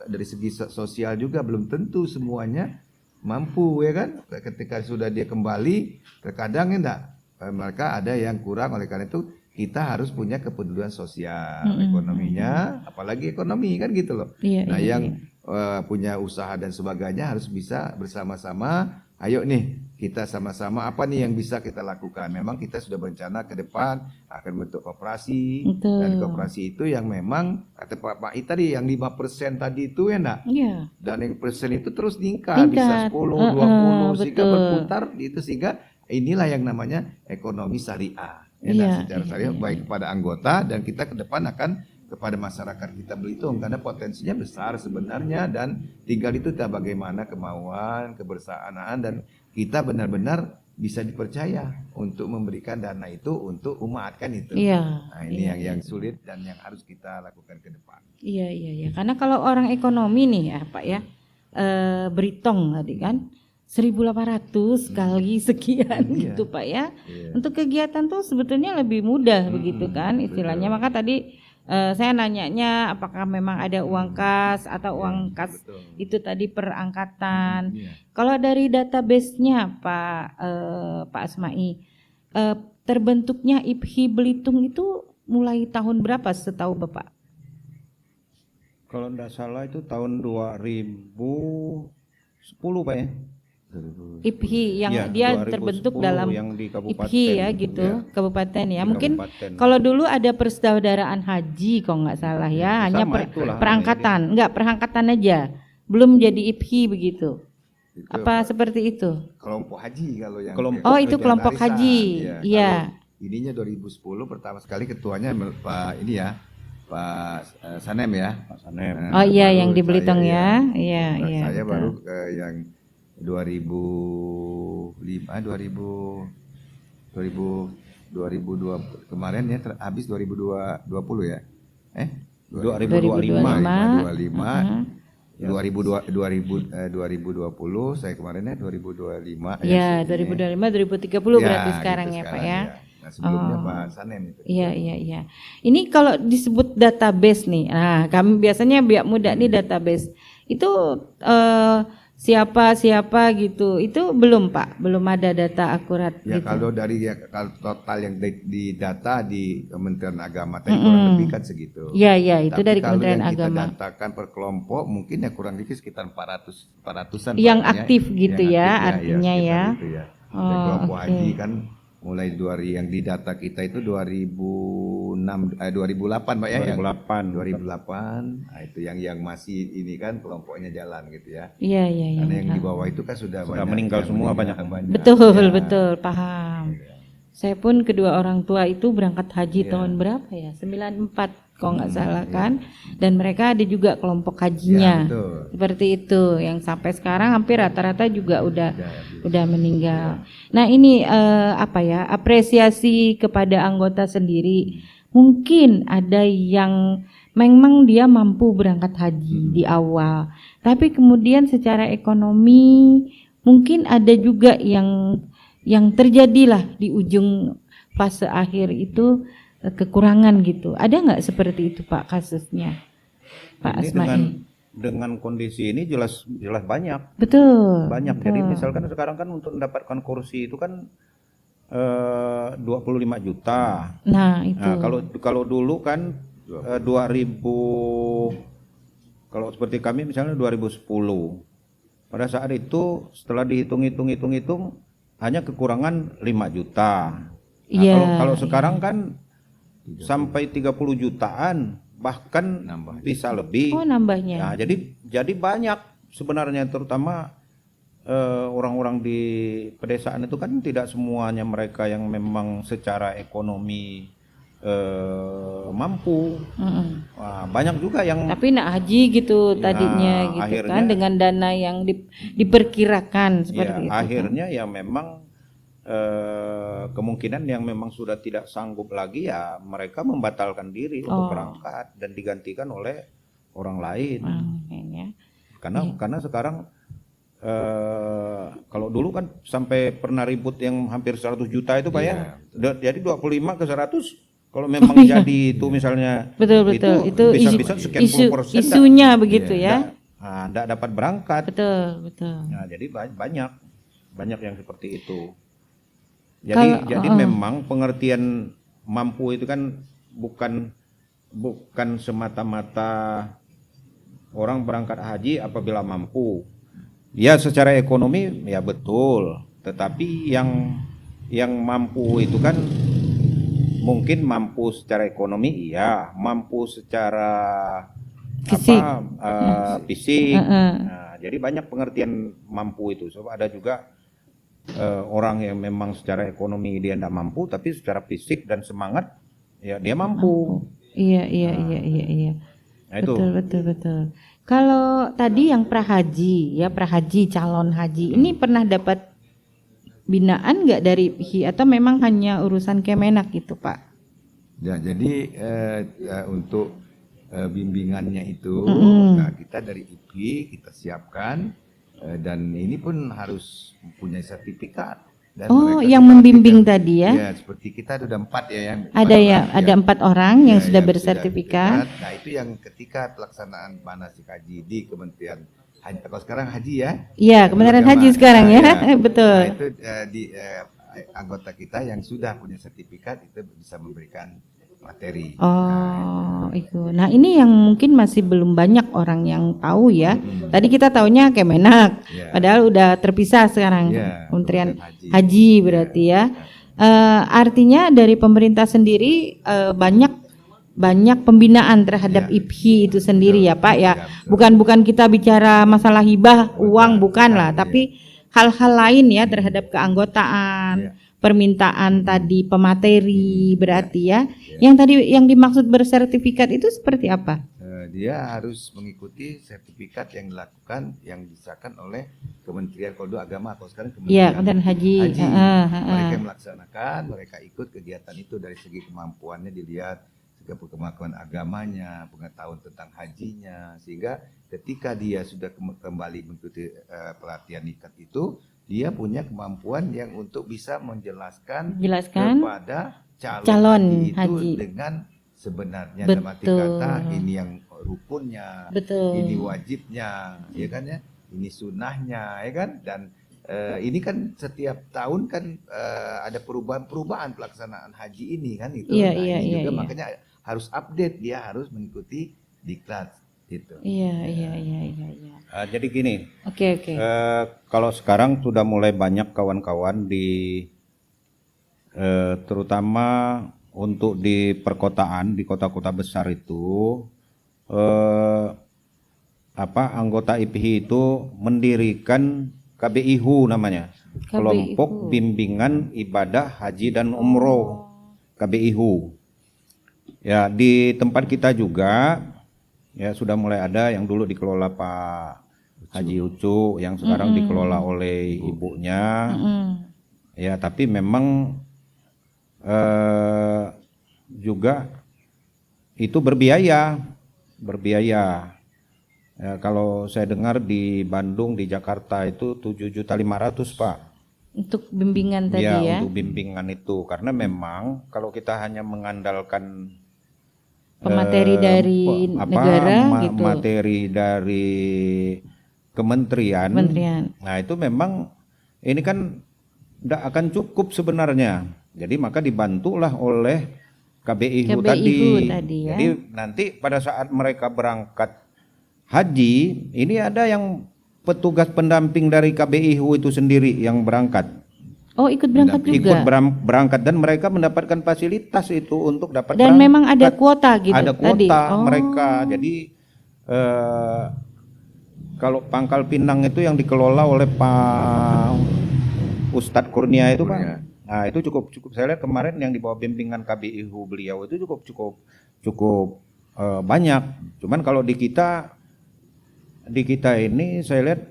dari segi sosial juga belum tentu semuanya mampu, ya kan. Ketika sudah dia kembali, terkadang enggak, mereka ada yang kurang. Oleh karena itu kita harus punya kepedulian sosial, ekonominya, apalagi ekonomi, kan gitu loh. Iya, Nah iya, yang iya. punya usaha dan sebagainya harus bisa bersama-sama. Ayo nih kita sama-sama apa nih yang bisa kita lakukan. Memang kita sudah berencana ke depan akan bentuk koperasi. Betul. Dan koperasi itu yang memang kata Pak Mai tadi yang 5% tadi itu ya enggak. Iya. Dan yang persen itu terus meningkat, bisa 10, 20 sehingga betul. berputar itu, sehingga inilah yang namanya ekonomi syariah. Ya, Iya, nah, secara iya, syariah iya, baik kepada anggota dan kita ke depan akan kepada masyarakat kita Belitung, karena potensinya besar sebenarnya, dan tinggal itu kita bagaimana kemauan, kebersamaan, dan kita benar-benar bisa dipercaya untuk memberikan dana itu untuk umat, kan itu. Iya. Nah ini iya, yang sulit dan yang harus kita lakukan ke depan. Iya, iya, iya. Karena kalau orang ekonomi nih ya Pak ya, berhitung tadi kan 1.800 kali sekian Iya. gitu Pak ya. Iya. Untuk kegiatan tuh sebetulnya lebih mudah begitu kan istilahnya. betul. Maka tadi saya nanyanya apakah memang ada uang kas atau uang kas betul. itu tadi per angkatan. Iya. Kalau dari database-nya Pak Asma'i, terbentuknya IPHI Belitung itu mulai tahun berapa setahu Bapak? Kalau tidak salah itu tahun 2010 Pak ya. IPHI yang Ya, dia 2010 terbentuk dalam yang di kabupaten. IPHI ya gitu, Ya. kabupaten ya. Di Mungkin kabupaten. kalau dulu ada persaudaraan haji kalau nggak salah ya, hanya Sama itulah perangkatan, enggak perangkatan aja. Belum jadi IPHI begitu. Itu Apa seperti itu? kelompok haji kalau yang Kelompok Oh, itu Haji kelompok Arisan, haji. ya. Iya. Kalau ininya 2010 pertama sekali ketuanya Pak ini ya, Pak Sanem ya. Pak Sanem. Oh iya baru yang di Belitung saya, ya. Iya, Nah, iya. saya betul. baru yang 2005 2002 kemarin ya habis 2020 ya. 2025. 2020 saya kemarinnya 2025 Iya, sini. 2025 2030 berarti Ya, sekarang gitu ya, Pak sekarang, ya. Nah, sebelumnya Oh. Pak Sanem itu. Iya, iya, iya. Ini kalau disebut database nih, nah kami biasanya biak muda nih database. Itu siapa gitu, itu belum Pak, belum ada data akurat Ya gitu. kalau kalau total yang di data di Kementerian Agama tadi kurang lebih kan segitu. Iya, iya, itu Tapi dari kalau Kementerian yang kita Agama. datakan per kelompok mungkin ya kurang lebih sekitar 400-an Yang Pak, aktif gitu yang ya, aktif artinya sekitar ya. itu ya. Oh, Dan kelompok oke. haji kan mulai yang di data kita itu 2008 Pak ya. 2008. 2008. Nah, itu yang masih ini kan kelompoknya jalan gitu ya. Iya, iya, iya. Karena yang di bawah itu kan sudah meninggal yang semua, meninggal, banyak. Betul, Ya. betul, paham. Saya pun kedua orang tua itu berangkat haji Iya. tahun berapa ya? 94 kalau nggak salah kan. Dan mereka ada juga kelompok hajinya. Ya, betul. Seperti itu yang sampai sekarang hampir rata-rata juga udah Udah. meninggal. Nah, ini apa ya? Apresiasi kepada anggota sendiri. Mungkin ada yang memang dia mampu berangkat haji di awal, tapi kemudian secara ekonomi mungkin ada juga yang terjadilah di ujung fase akhir itu kekurangan gitu. Ada nggak seperti itu Pak kasusnya, Pak Ini Asma'i? dengan kondisi ini jelas banyak. Betul. Banyak. betul. Jadi misalkan sekarang kan untuk mendapatkan kursi itu kan 25 juta. Nah itu. Nah, kalau dulu kan 2000, kalau seperti kami misalnya 2010. Pada saat itu setelah dihitung hanya kekurangan 5 juta. Nah, Iya, kalau sekarang kan sampai 30 jutaan, bahkan Nambah. bisa lebih. Oh nambahnya. Nah, jadi banyak sebenarnya, terutama orang-orang di pedesaan itu kan tidak semuanya mereka yang memang secara ekonomi mampu. Mm-mm. Wah, banyak juga yang Tapi nak haji gitu Ya, tadinya gitu akhirnya- kan dengan dana yang diperkirakan ya, seperti itu. akhirnya ya memang kemungkinan yang memang sudah tidak sanggup lagi, ya mereka membatalkan diri untuk berangkat dan digantikan oleh orang lain. Ya. Karena sekarang kalau dulu kan sampai pernah ribut yang hampir 100 juta itu Pak ya. Jadi 25 ke 100 kalau memang jadi itu misalnya Betul itu bisa sekian puluh persen isunya begitu ya. enggak dapat berangkat. Betul. Nah, jadi banyak yang seperti itu. Jadi memang pengertian mampu itu kan bukan semata-mata orang berangkat haji apabila mampu. Ya secara ekonomi ya betul, tetapi yang mampu itu kan mungkin mampu secara ekonomi, iya, mampu secara Fisik. fisik. Nah, jadi banyak pengertian mampu itu. So, ada juga orang yang memang secara ekonomi dia tidak mampu, tapi secara fisik dan semangat ya dia mampu. Iya. Nah, itu. Betul. Kalau tadi yang prahaji calon haji, ini pernah dapat binaan nggak dari PHI atau memang hanya urusan Kemenak gitu Pak? Ya, jadi untuk bimbingannya itu, nah kita dari IPI kita siapkan dan ini pun harus mempunyai sertifikat. Dan yang membimbing tadi ya? Ya, seperti kita ada 4 ya yang Ada 4 orang yang sudah yang bersertifikat. Nah itu yang ketika pelaksanaan manasik haji di Kementerian Haji, kalau sekarang haji ya? Iya, Kementerian Agama. Haji sekarang ya, Ya. betul. Nah itu anggota kita yang sudah punya sertifikat itu bisa memberikan materi. Oh, itu. Nah, ini yang mungkin masih belum banyak orang yang tahu ya. Tadi kita taunya Kemenak, Ya. padahal udah terpisah sekarang. Ya, Kementerian Kementerian Haji berarti ya. Artinya dari pemerintah sendiri banyak pembinaan terhadap Ya. IPHI itu sendiri ya Pak ya. betul. Bukan kita bicara masalah hibah uang bukan lah, iya. tapi hal-hal lain ya terhadap keanggotaan, permintaan tadi pemateri berarti ya. Yang tadi yang dimaksud bersertifikat itu seperti apa? Dia harus mengikuti sertifikat yang dilakukan yang disahkan oleh Kementerian Kodo Agama atau sekarang Iya, Kementerian Kementerian Haji. Mereka yang melaksanakan, mereka ikut kegiatan itu dari segi kemampuannya dilihat, segi kemampuan agamanya, pengetahuan tentang hajinya, sehingga ketika dia sudah kembali mengikuti pelatihan ikat itu, dia punya kemampuan yang untuk bisa menjelaskan kepada calon haji itu dengan sebenarnya dalam arti kata ini yang rukunnya, ini wajibnya, ya kan ya, ini sunnahnya, ya kan, dan ini kan setiap tahun kan ada perubahan pelaksanaan haji ini kan itu. Ini juga makanya harus update, dia harus mengikuti diklat itu. Iya. Jadi gini. Oke. Kalau sekarang sudah mulai banyak kawan-kawan di terutama untuk di perkotaan, di kota-kota besar itu anggota IPHI itu mendirikan KBIHU namanya, Kelompok Bimbingan Ibadah Haji dan Umroh, KBIHU. Ya, di tempat kita juga ya sudah mulai ada yang dulu dikelola Pak Haji Ucu, yang sekarang dikelola oleh ibunya. Ya, tapi memang juga itu berbiaya. Ya, kalau saya dengar di Bandung, di Jakarta itu 7.500.000 Pak. Untuk bimbingan tadi ya? Ya, untuk bimbingan itu. Karena memang kalau kita hanya mengandalkan pemateri dari negara gitu, materi dari kementerian. Nah itu memang ini kan tidak akan cukup sebenarnya. Jadi maka dibantulah oleh KBIHU tadi. Ya? Jadi nanti pada saat mereka berangkat haji, ini ada yang petugas pendamping dari KBIHU itu sendiri yang berangkat. Oh, ikut berangkat juga? Ikut berangkat dan mereka mendapatkan fasilitas itu untuk dapat dan berangkat. Memang ada kuota gitu? Ada kuota mereka. Jadi kalau Pangkal Pinang itu yang dikelola oleh Pak Ustadz Kurnia itu Pak. Nah itu cukup saya lihat kemarin yang di bawah bimbingan KBIHU beliau itu cukup banyak. Cuman kalau di kita ini saya lihat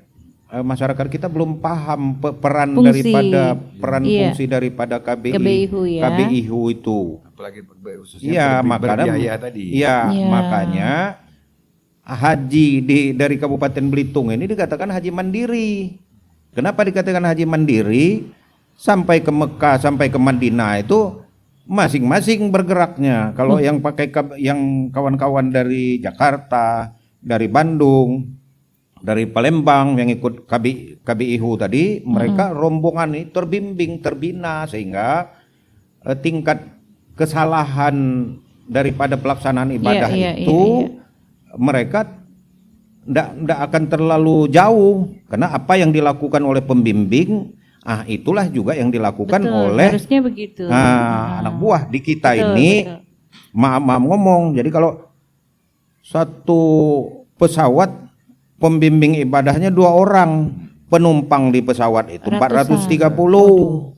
masyarakat kita belum paham peran fungsi daripada KBIHU itu. Apalagi khususnya berbiaya tadi. Iya, makanya haji dari Kabupaten Belitung ini dikatakan haji mandiri. Kenapa dikatakan haji mandiri? Sampai ke Mekah, sampai ke Madinah itu masing-masing bergeraknya. Kalau yang kawan-kawan dari Jakarta, dari Bandung, dari Palembang yang ikut KBIHU tadi, mereka rombongan ini terbimbing, terbina sehingga tingkat kesalahan daripada pelaksanaan ibadah mereka tidak akan terlalu jauh, karena apa yang dilakukan oleh pembimbing itulah juga yang dilakukan oleh harusnya begitu. Anak buah di kita ini. Maaf ngomong, jadi kalau satu pesawat pembimbing ibadahnya 2 orang, penumpang di pesawat itu 430.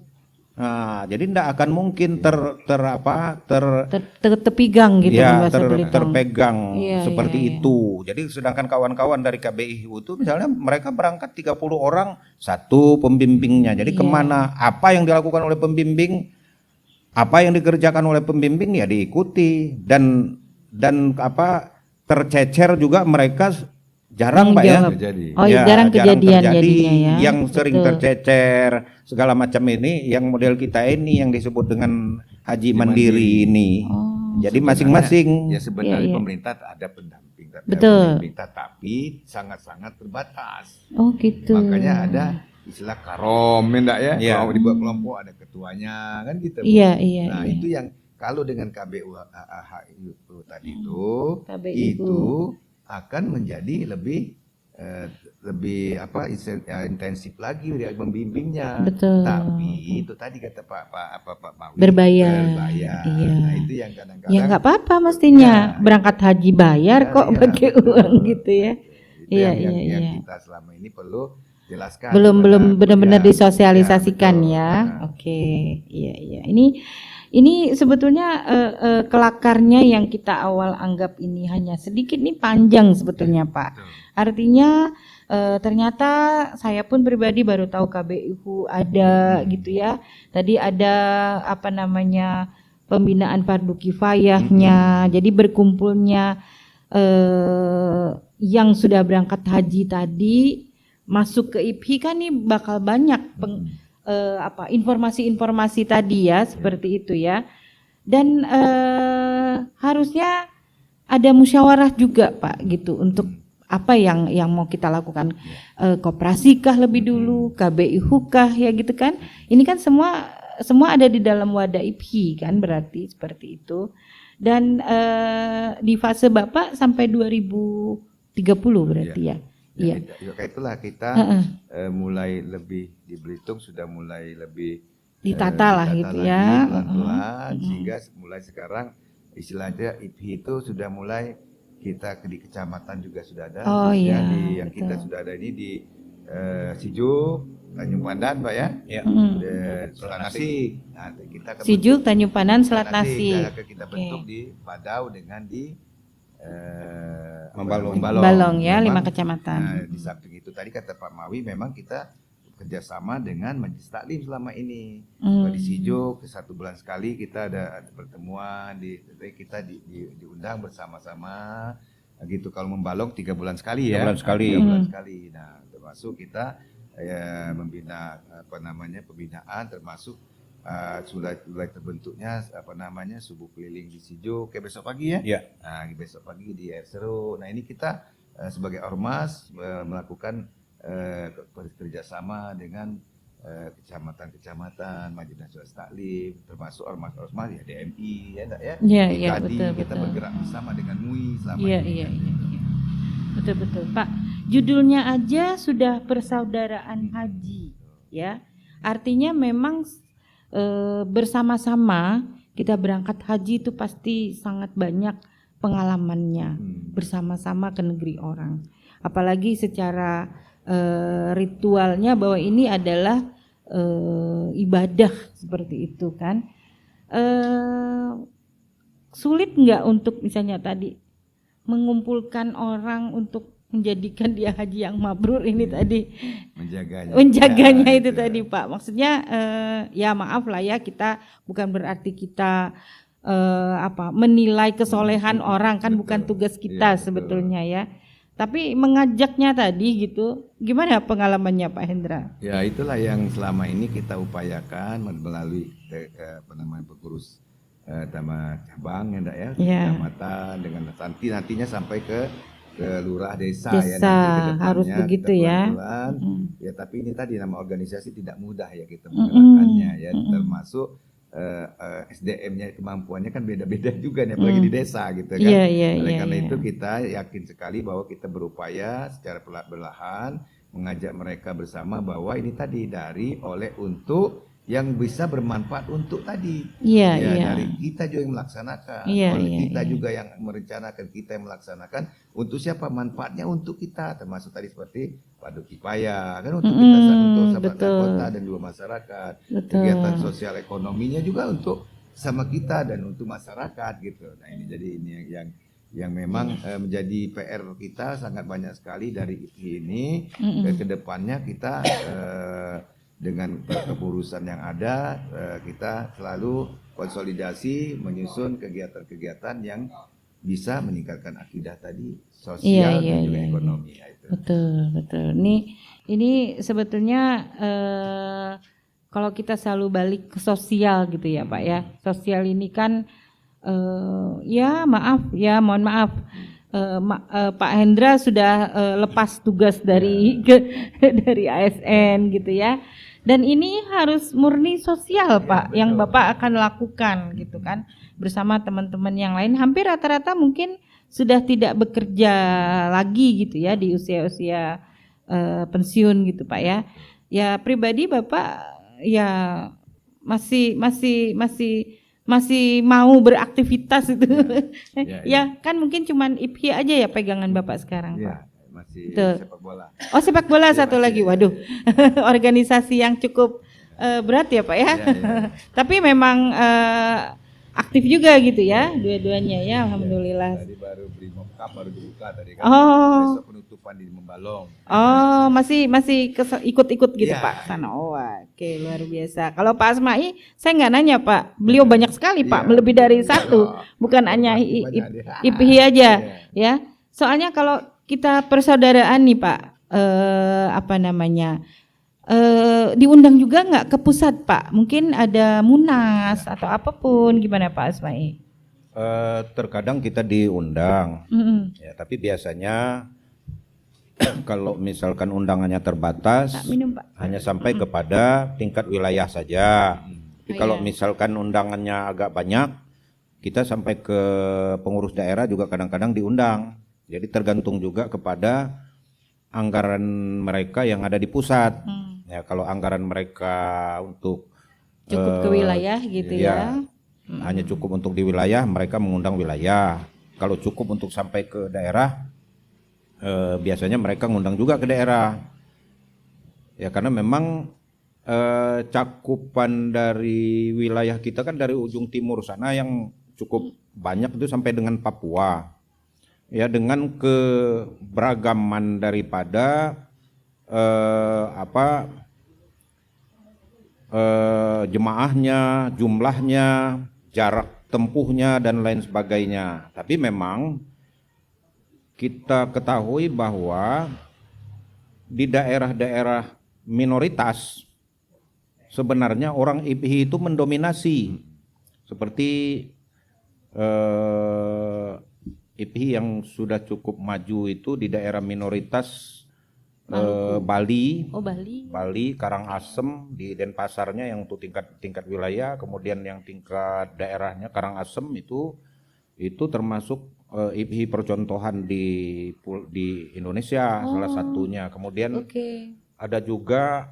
Nah, jadi tidak akan mungkin terpegang gitu ya, terpegang seperti itu. Jadi sedangkan kawan-kawan dari KBIHU itu misalnya mereka berangkat 30 orang, satu pembimbingnya. Jadi kemana, apa yang dilakukan oleh pembimbing, apa yang dikerjakan oleh pembimbing ya diikuti, dan tercecer juga mereka jarang Pak ya. Jarang kejadian jadinya ya. Yang sering tercecer segala macam ini yang model kita ini yang disebut dengan haji mandiri ini. Jadi masing-masing. Ya sebenarnya pemerintah ada pendamping, tapi sangat-sangat terbatas. Oh gitu. Makanya ada istilah karom, enggak ya? Kalau dibuat kelompok ada ketuanya kan gitu. Iya. Nah itu yang kalau dengan KBUHU tadi KBUHU. itu akan menjadi lebih intensif lagi dia membimbingnya. Betul. Tapi itu tadi kata Pak Mawi, Berbayar. Iya. Nah, itu yang kadang-kadang ya nggak apa-apa mestinya Ya, berangkat haji bayar kok pakai betul. uang gitu ya. Itu Iya, yang iya. kita selama ini perlu jelaskan. Belum kepada- benar-benar ya, disosialisasikan betul. ya. Nah, Oke, iya. Ini sebetulnya kelakarnya yang kita awal anggap ini hanya sedikit, nih panjang sebetulnya Pak. betul. Artinya ternyata saya pun pribadi baru tahu KBUHU ada gitu ya. Tadi ada apa namanya pembinaan fardu kifayahnya. Jadi berkumpulnya yang sudah berangkat haji tadi masuk ke IPHI kan nih bakal banyak informasi-informasi tadi ya seperti itu ya. Dan harusnya ada musyawarah juga Pak gitu untuk apa yang mau kita lakukan, koperasi kah lebih dulu, KBUHU kah ya gitu kan. Ini kan semua ada di dalam wadah IPHI kan, berarti seperti itu. Dan di fase Bapak sampai 2030 berarti ya. Iya. Ya, itulah kita mulai lebih di Belitung sudah mulai lebih Ditata lah gitu ya. Pelan-pelan sehingga mulai sekarang istilahnya IPHI itu sudah mulai kita di kecamatan juga sudah ada. Oh iya, Yang betul. kita sudah ada ini di Sijuk, Tanjung Pandan, Pak ya. Ya. Selat Nasi. Nah, kita akan Sijuk, Tanjung Pandan, Selat Selat Nasi. akan kita bentuk di Padau dengan di Membalong. Balong ya, 5 Memang, kecamatan. di samping itu tadi kata Pak Mawi memang kita kerjasama dengan Majelis Taklim selama ini. Di Sijuk 1 bulan sekali kita ada pertemuan kita diundang bersama-sama gitu. Kalau Membalong 3 bulan sekali ya. 3 bulan sekali. 3 bulan sekali. Nah, termasuk kita membina pembinaan termasuk sudah terbentuknya subuh keliling di Sijuk kayak besok pagi ya. Ya. Nah, besok pagi di Air Seru. Nah, ini kita sebagai ormas melakukan kerjasama dengan kecamatan-kecamatan, Majelis Nasional Taklim, termasuk ormas-ormas ya DMI ya enggak ya. Iya, Tadi betul, kita betul. bergerak bersama dengan MUI selama Iya. Betul Pak. Judulnya aja sudah persaudaraan haji ya. Artinya memang bersama-sama kita berangkat haji itu pasti sangat banyak pengalamannya bersama-sama ke negeri orang. Apalagi secara ritualnya bahwa ini adalah ibadah seperti itu kan. Sulit nggak untuk misalnya tadi mengumpulkan orang untuk menjadikan dia haji yang mabrur ini tadi menjaganya itu tadi Pak. Maksudnya ya maaf lah ya, kita bukan berarti kita menilai kesolehan orang kan, bukan tugas kita sebetulnya ya. Tapi mengajaknya tadi gitu, gimana pengalamannya Pak Hendra? Ya itulah yang selama ini kita upayakan melalui pengurus Taman Cabang ya, kecamatan dengan nantinya sampai ke lurah desa ya, nanti harus begitu ya. Ya tapi ini tadi nama organisasi tidak mudah ya kita menggerakkannya ya, termasuk SDM-nya kemampuannya kan beda-beda juga nih, apalagi di desa gitu kan. Oleh karena itu kita yakin sekali bahwa kita berupaya secara perlahan mengajak mereka bersama bahwa ini tadi untuk yang bisa bermanfaat untuk tadi. Dari kita juga yang melaksanakan, kita juga yang merencanakan, kita yang melaksanakan. Untuk siapa manfaatnya? Untuk kita, termasuk tadi seperti fardu kifayah kan, untuk kita untuk sahabat kota dan juga masyarakat. Kegiatan sosial ekonominya juga untuk sama kita dan untuk masyarakat gitu. Nah ini jadi ini yang memang menjadi PR kita sangat banyak sekali dari ini. Ke depannya kita dengan kepengurusan yang ada, kita selalu konsolidasi menyusun kegiatan-kegiatan yang bisa meningkatkan akidah tadi, sosial dan juga ekonomi. Ya, itu. Betul. Ini sebetulnya kalau kita selalu balik ke sosial gitu ya Pak ya. Sosial ini kan mohon maaf. Pak Hendra sudah lepas tugas dari ASN gitu ya. Dan ini harus murni sosial, Pak, betul. yang Bapak akan lakukan gitu kan bersama teman-teman yang lain. Hampir rata-rata mungkin sudah tidak bekerja lagi gitu ya di usia-usia pensiun gitu, Pak ya. Ya pribadi Bapak ya masih mau beraktivitas itu. Ya kan mungkin cuman IPHI aja ya pegangan Bapak sekarang, Iya, Pak. masih Betul. sepak bola. Oh sepak bola Iya, satu masih, lagi, waduh, organisasi yang cukup berat ya Pak ya. Iya. Tapi memang aktif juga gitu ya, dua-duanya ya, alhamdulillah. Tadi baru beli mokap, baru dibuka tadi kan. Oh. Besok penutupan di Membalong. Oh masih ikut-ikut gitu Iya. Pak sana. Oh oke luar biasa. Kalau Pak Asma'i, saya nggak nanya Pak, beliau banyak sekali Pak, Iya. lebih dari Iya, satu, bukan pasti hanya banyak dia. IPHI aja Iya. ya. Soalnya kalau kita persaudaraan nih Pak, diundang juga nggak ke pusat Pak? Mungkin ada munas atau apapun, gimana Pak Asma'i? Terkadang kita diundang, Mm-mm. ya, tapi biasanya kalau misalkan undangannya terbatas, Tak minum Pak. hanya sampai kepada tingkat wilayah saja. Tapi Oh, kalau iya. misalkan undangannya agak banyak, kita sampai ke pengurus daerah juga kadang-kadang diundang. Jadi tergantung juga kepada anggaran mereka yang ada di pusat. Ya, kalau anggaran mereka untuk Cukup ke wilayah gitu ya. hanya cukup untuk di wilayah, mereka mengundang wilayah. Kalau cukup untuk sampai ke daerah, biasanya mereka ngundang juga ke daerah. Ya karena memang cakupan dari wilayah kita kan dari ujung timur sana yang cukup banyak itu sampai dengan Papua. Ya dengan keberagaman daripada jemaahnya, jumlahnya, jarak tempuhnya dan lain sebagainya. Tapi memang kita ketahui bahwa di daerah-daerah minoritas sebenarnya orang IPHI itu mendominasi. Seperti IPHI yang sudah cukup maju itu di daerah minoritas Bali, Oh Bali. Bali, Karangasem di Denpasarnya yang untuk tingkat wilayah, kemudian yang tingkat daerahnya Karangasem itu termasuk IPHI percontohan di Indonesia salah satunya. Kemudian Oke. ada juga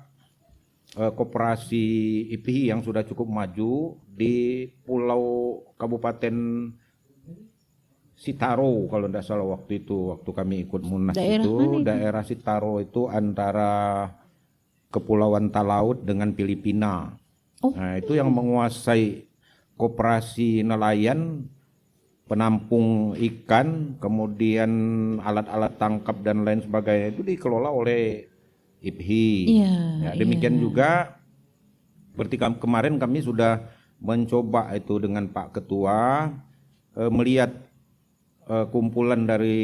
koperasi IPHI yang sudah cukup maju di Pulau Kabupaten Sitaro kalau tidak salah waktu kami ikut Munas Daerah mana itu? daerah Sitaro itu antara Kepulauan Talaut dengan Filipina. Oh. Nah, itu yang menguasai koperasi nelayan, penampung ikan, kemudian alat-alat tangkap dan lain sebagainya itu dikelola oleh IPHI. Iya. Ya, demikian juga seperti kemarin kami sudah mencoba itu dengan Pak Ketua melihat kumpulan dari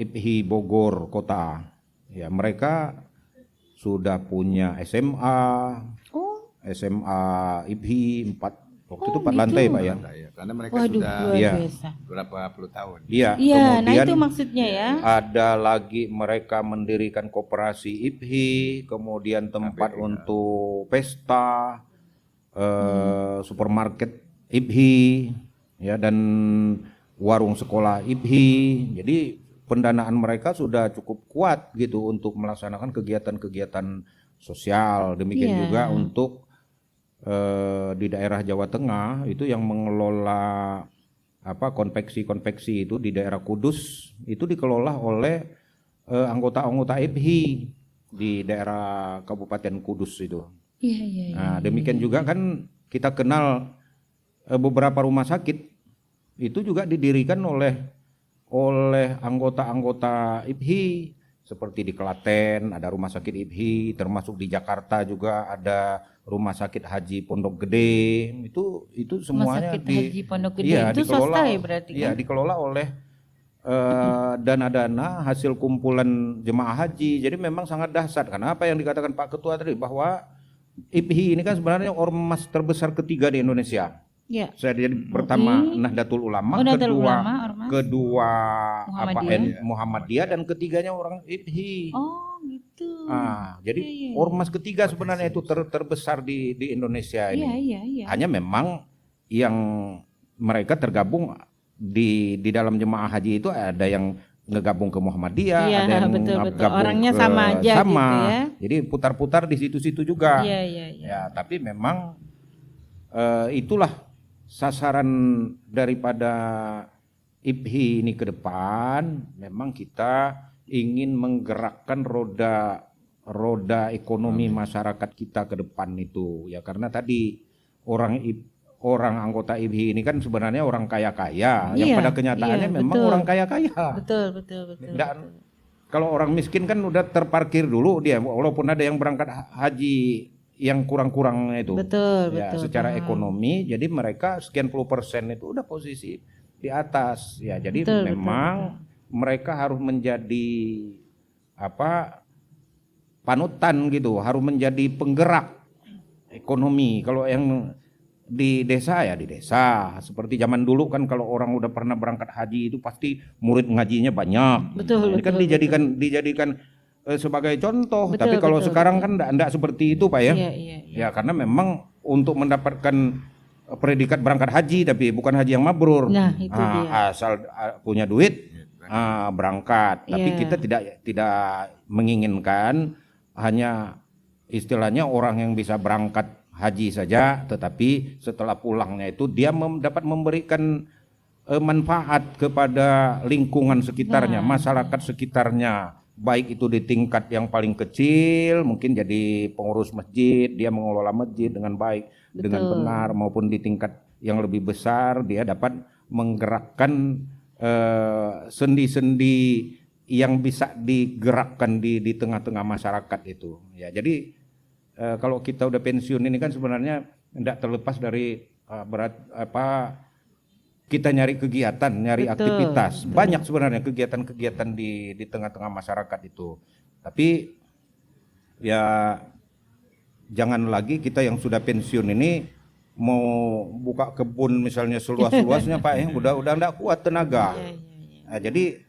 IPHI Bogor Kota. Ya, mereka sudah punya SMA, SMA IPHI 4 waktu itu 4 lantai Pak ya. Karena mereka Waduh, sudah luar Iya. biasa. berapa puluh tahun. Iya, Iya, nah kemudian itu maksudnya ya. ada lagi mereka mendirikan koperasi IPHI, kemudian tempat untuk pesta, supermarket IPHI, ya dan warung sekolah IPHI. Jadi pendanaan mereka sudah cukup kuat gitu untuk melaksanakan kegiatan-kegiatan sosial. Demikian Iya. juga untuk di daerah Jawa Tengah itu yang mengelola konveksi-konveksi itu di daerah Kudus itu dikelola oleh anggota-anggota IPHI di daerah Kabupaten Kudus itu. Iya. Nah, demikian juga kan kita kenal beberapa rumah sakit itu juga didirikan oleh anggota-anggota IPHI. Seperti di Klaten ada rumah sakit IPHI, termasuk di Jakarta juga ada rumah sakit Haji Pondok Gede. Itu semuanya Rumah sakit Haji Pondok Gede itu dikelola, swasta ya berarti iya, kan? dikelola oleh dana-dana hasil kumpulan jemaah haji. Jadi memang sangat dahsyat karena apa yang dikatakan Pak Ketua tadi bahwa IPHI ini kan sebenarnya ormas terbesar ketiga di Indonesia. Iya. Saya jadi pertama Nahdlatul Ulama, Nahdlatul Ulama, ormas. kedua Muhammadiyah. Muhammadiyah dan ketiganya orang IPHI. Oh gitu. Jadi Iya. ormas ketiga sebenarnya itu terbesar di Indonesia ini. Iya. Hanya memang yang mereka tergabung di dalam jemaah haji itu ada yang ngegabung ke Muhammadiyah, Iya, ada yang betul. gabung Orangnya ke sama aja gitu ya. Jadi putar-putar di situ-situ juga. Iya. Ya, tapi memang itulah sasaran daripada IPHI ini ke depan. Memang kita ingin menggerakkan roda ekonomi masyarakat kita ke depan itu. Ya karena tadi orang anggota IPHI ini kan sebenarnya orang kaya-kaya, yang pada kenyataannya memang betul. orang kaya-kaya. Betul. Dan kalau orang miskin kan udah terparkir dulu dia, walaupun ada yang berangkat haji yang kurang-kurang itu. Betul. Secara paham. ekonomi, jadi mereka sekian puluh persen itu udah posisi di atas. Ya, jadi memang mereka harus menjadi panutan gitu, harus menjadi penggerak ekonomi. Kalau yang di desa ya di desa. Seperti zaman dulu kan kalau orang udah pernah berangkat haji itu pasti murid ngajinya banyak. Betul. Ini kan dijadikan sebagai contoh. Betul, Tapi kalau betul, sekarang kan enggak seperti itu, Pak ya. Iya. Ya karena memang untuk mendapatkan predikat berangkat haji tapi bukan haji yang mabrur. Nah, itu dia. Asal punya duit berangkat. Tapi kita tidak menginginkan hanya istilahnya orang yang bisa berangkat haji saja, tetapi setelah pulangnya itu dia dapat memberikan manfaat kepada lingkungan sekitarnya, masyarakat sekitarnya, baik itu di tingkat yang paling kecil, mungkin jadi pengurus masjid, dia mengelola masjid dengan baik, dengan benar, maupun di tingkat yang lebih besar, dia dapat menggerakkan sendi-sendi yang bisa digerakkan di tengah-tengah masyarakat itu. Ya, jadi kalau kita udah pensiun ini kan sebenarnya tidak terlepas dari kita nyari kegiatan, nyari aktivitas. Banyak sebenarnya kegiatan-kegiatan di tengah-tengah masyarakat itu. Tapi ya jangan lagi kita yang sudah pensiun ini mau buka kebun misalnya seluas-luasnya Pak ya, udah enggak kuat tenaga. Nah, jadi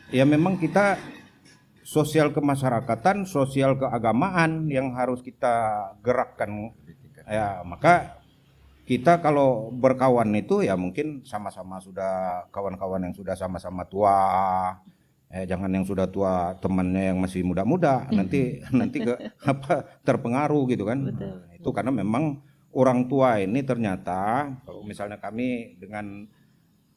ya memang kita sosial kemasyarakatan, sosial keagamaan yang harus kita gerakkan. Ya, maka kita kalau berkawan itu ya mungkin sama-sama sudah kawan-kawan yang sudah sama-sama tua. Jangan yang sudah tua temannya yang masih muda-muda, nanti terpengaruh gitu kan. Nah, itu karena memang orang tua ini ternyata kalau misalnya kami dengan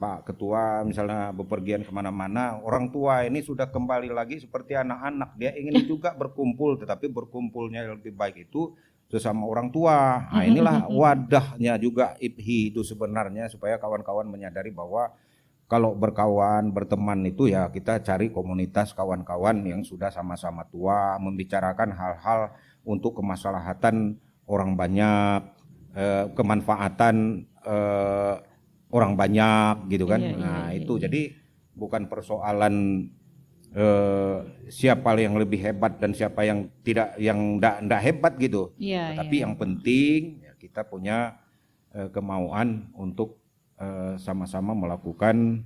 Pak Ketua misalnya bepergian kemana-mana, orang tua ini sudah kembali lagi seperti anak-anak. Dia ingin juga berkumpul, tetapi berkumpulnya yang lebih baik itu sesama orang tua. Nah, inilah wadahnya juga IPHI itu sebenarnya, supaya kawan-kawan menyadari bahwa kalau berkawan, berteman itu ya kita cari komunitas kawan-kawan yang sudah sama-sama tua, membicarakan hal-hal untuk kemaslahatan orang banyak, kemanfaatan orang banyak gitu kan. Itu jadi bukan persoalan siapa yang lebih hebat dan siapa yang enggak hebat gitu. Tapi yang penting ya kita punya kemauan untuk sama-sama melakukan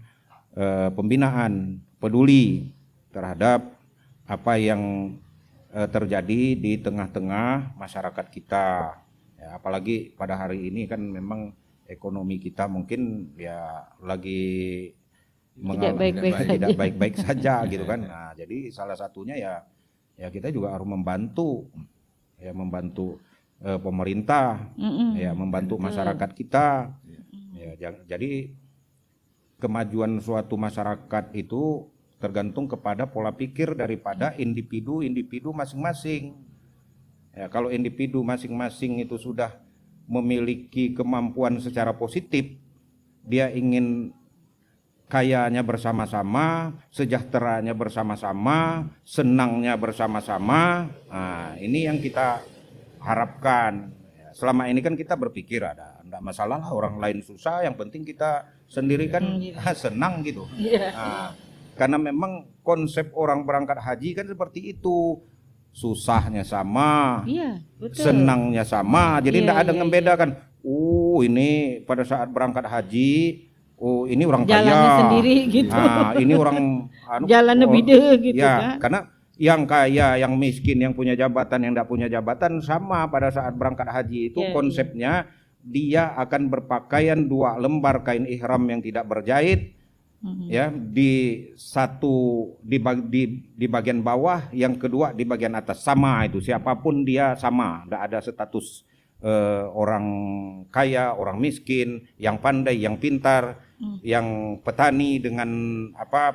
pembinaan, peduli terhadap apa yang terjadi di tengah-tengah masyarakat kita. Ya, apalagi pada hari ini kan memang ekonomi kita mungkin ya lagi tidak baik-baik saja gitu kan. Nah, jadi salah satunya ya kita juga harus membantu pemerintah, ya membantu masyarakat kita. Ya, jadi kemajuan suatu masyarakat itu tergantung kepada pola pikir daripada individu masing-masing. Ya, kalau individu masing-masing itu sudah memiliki kemampuan secara positif, dia ingin kayanya bersama-sama, sejahteranya bersama-sama, senangnya bersama-sama. Nah, ini yang kita harapkan. Selama ini kan kita berpikir enggak masalah lah orang lain susah, yang penting kita sendiri kan senang gitu. Nah, karena memang konsep orang berangkat haji kan seperti itu. Susahnya sama, senangnya sama, jadi tidak ada membedakan. Ini pada saat berangkat haji, ini orang jalannya kaya, sendiri gitu. Nah, ini orang jalannya beda gitu ya, kan. karena yang kaya, yang miskin, yang punya jabatan, yang tidak punya jabatan sama pada saat berangkat haji itu Ya, konsepnya dia akan berpakaian 2 lembar kain ihram yang tidak berjahit, ya, di bagian bawah, yang kedua di bagian atas, sama itu siapapun dia sama, tidak ada status orang kaya, orang miskin, yang pandai, yang pintar, yang petani dengan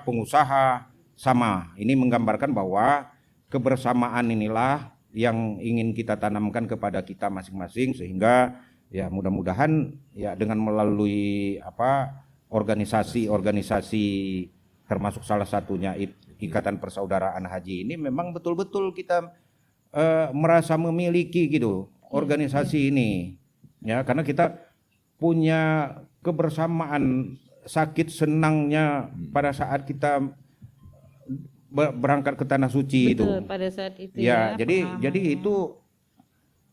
pengusaha, sama. Ini menggambarkan bahwa kebersamaan inilah yang ingin kita tanamkan kepada kita masing-masing, sehingga ya mudah-mudahan ya dengan melalui organisasi-organisasi, termasuk salah satunya Ikatan Persaudaraan Haji ini, memang betul-betul kita merasa memiliki gitu organisasi ini, ya, karena kita punya kebersamaan sakit senangnya pada saat kita berangkat ke tanah suci. betul, itu pada saat itu ya, jadi pengalamannya. itu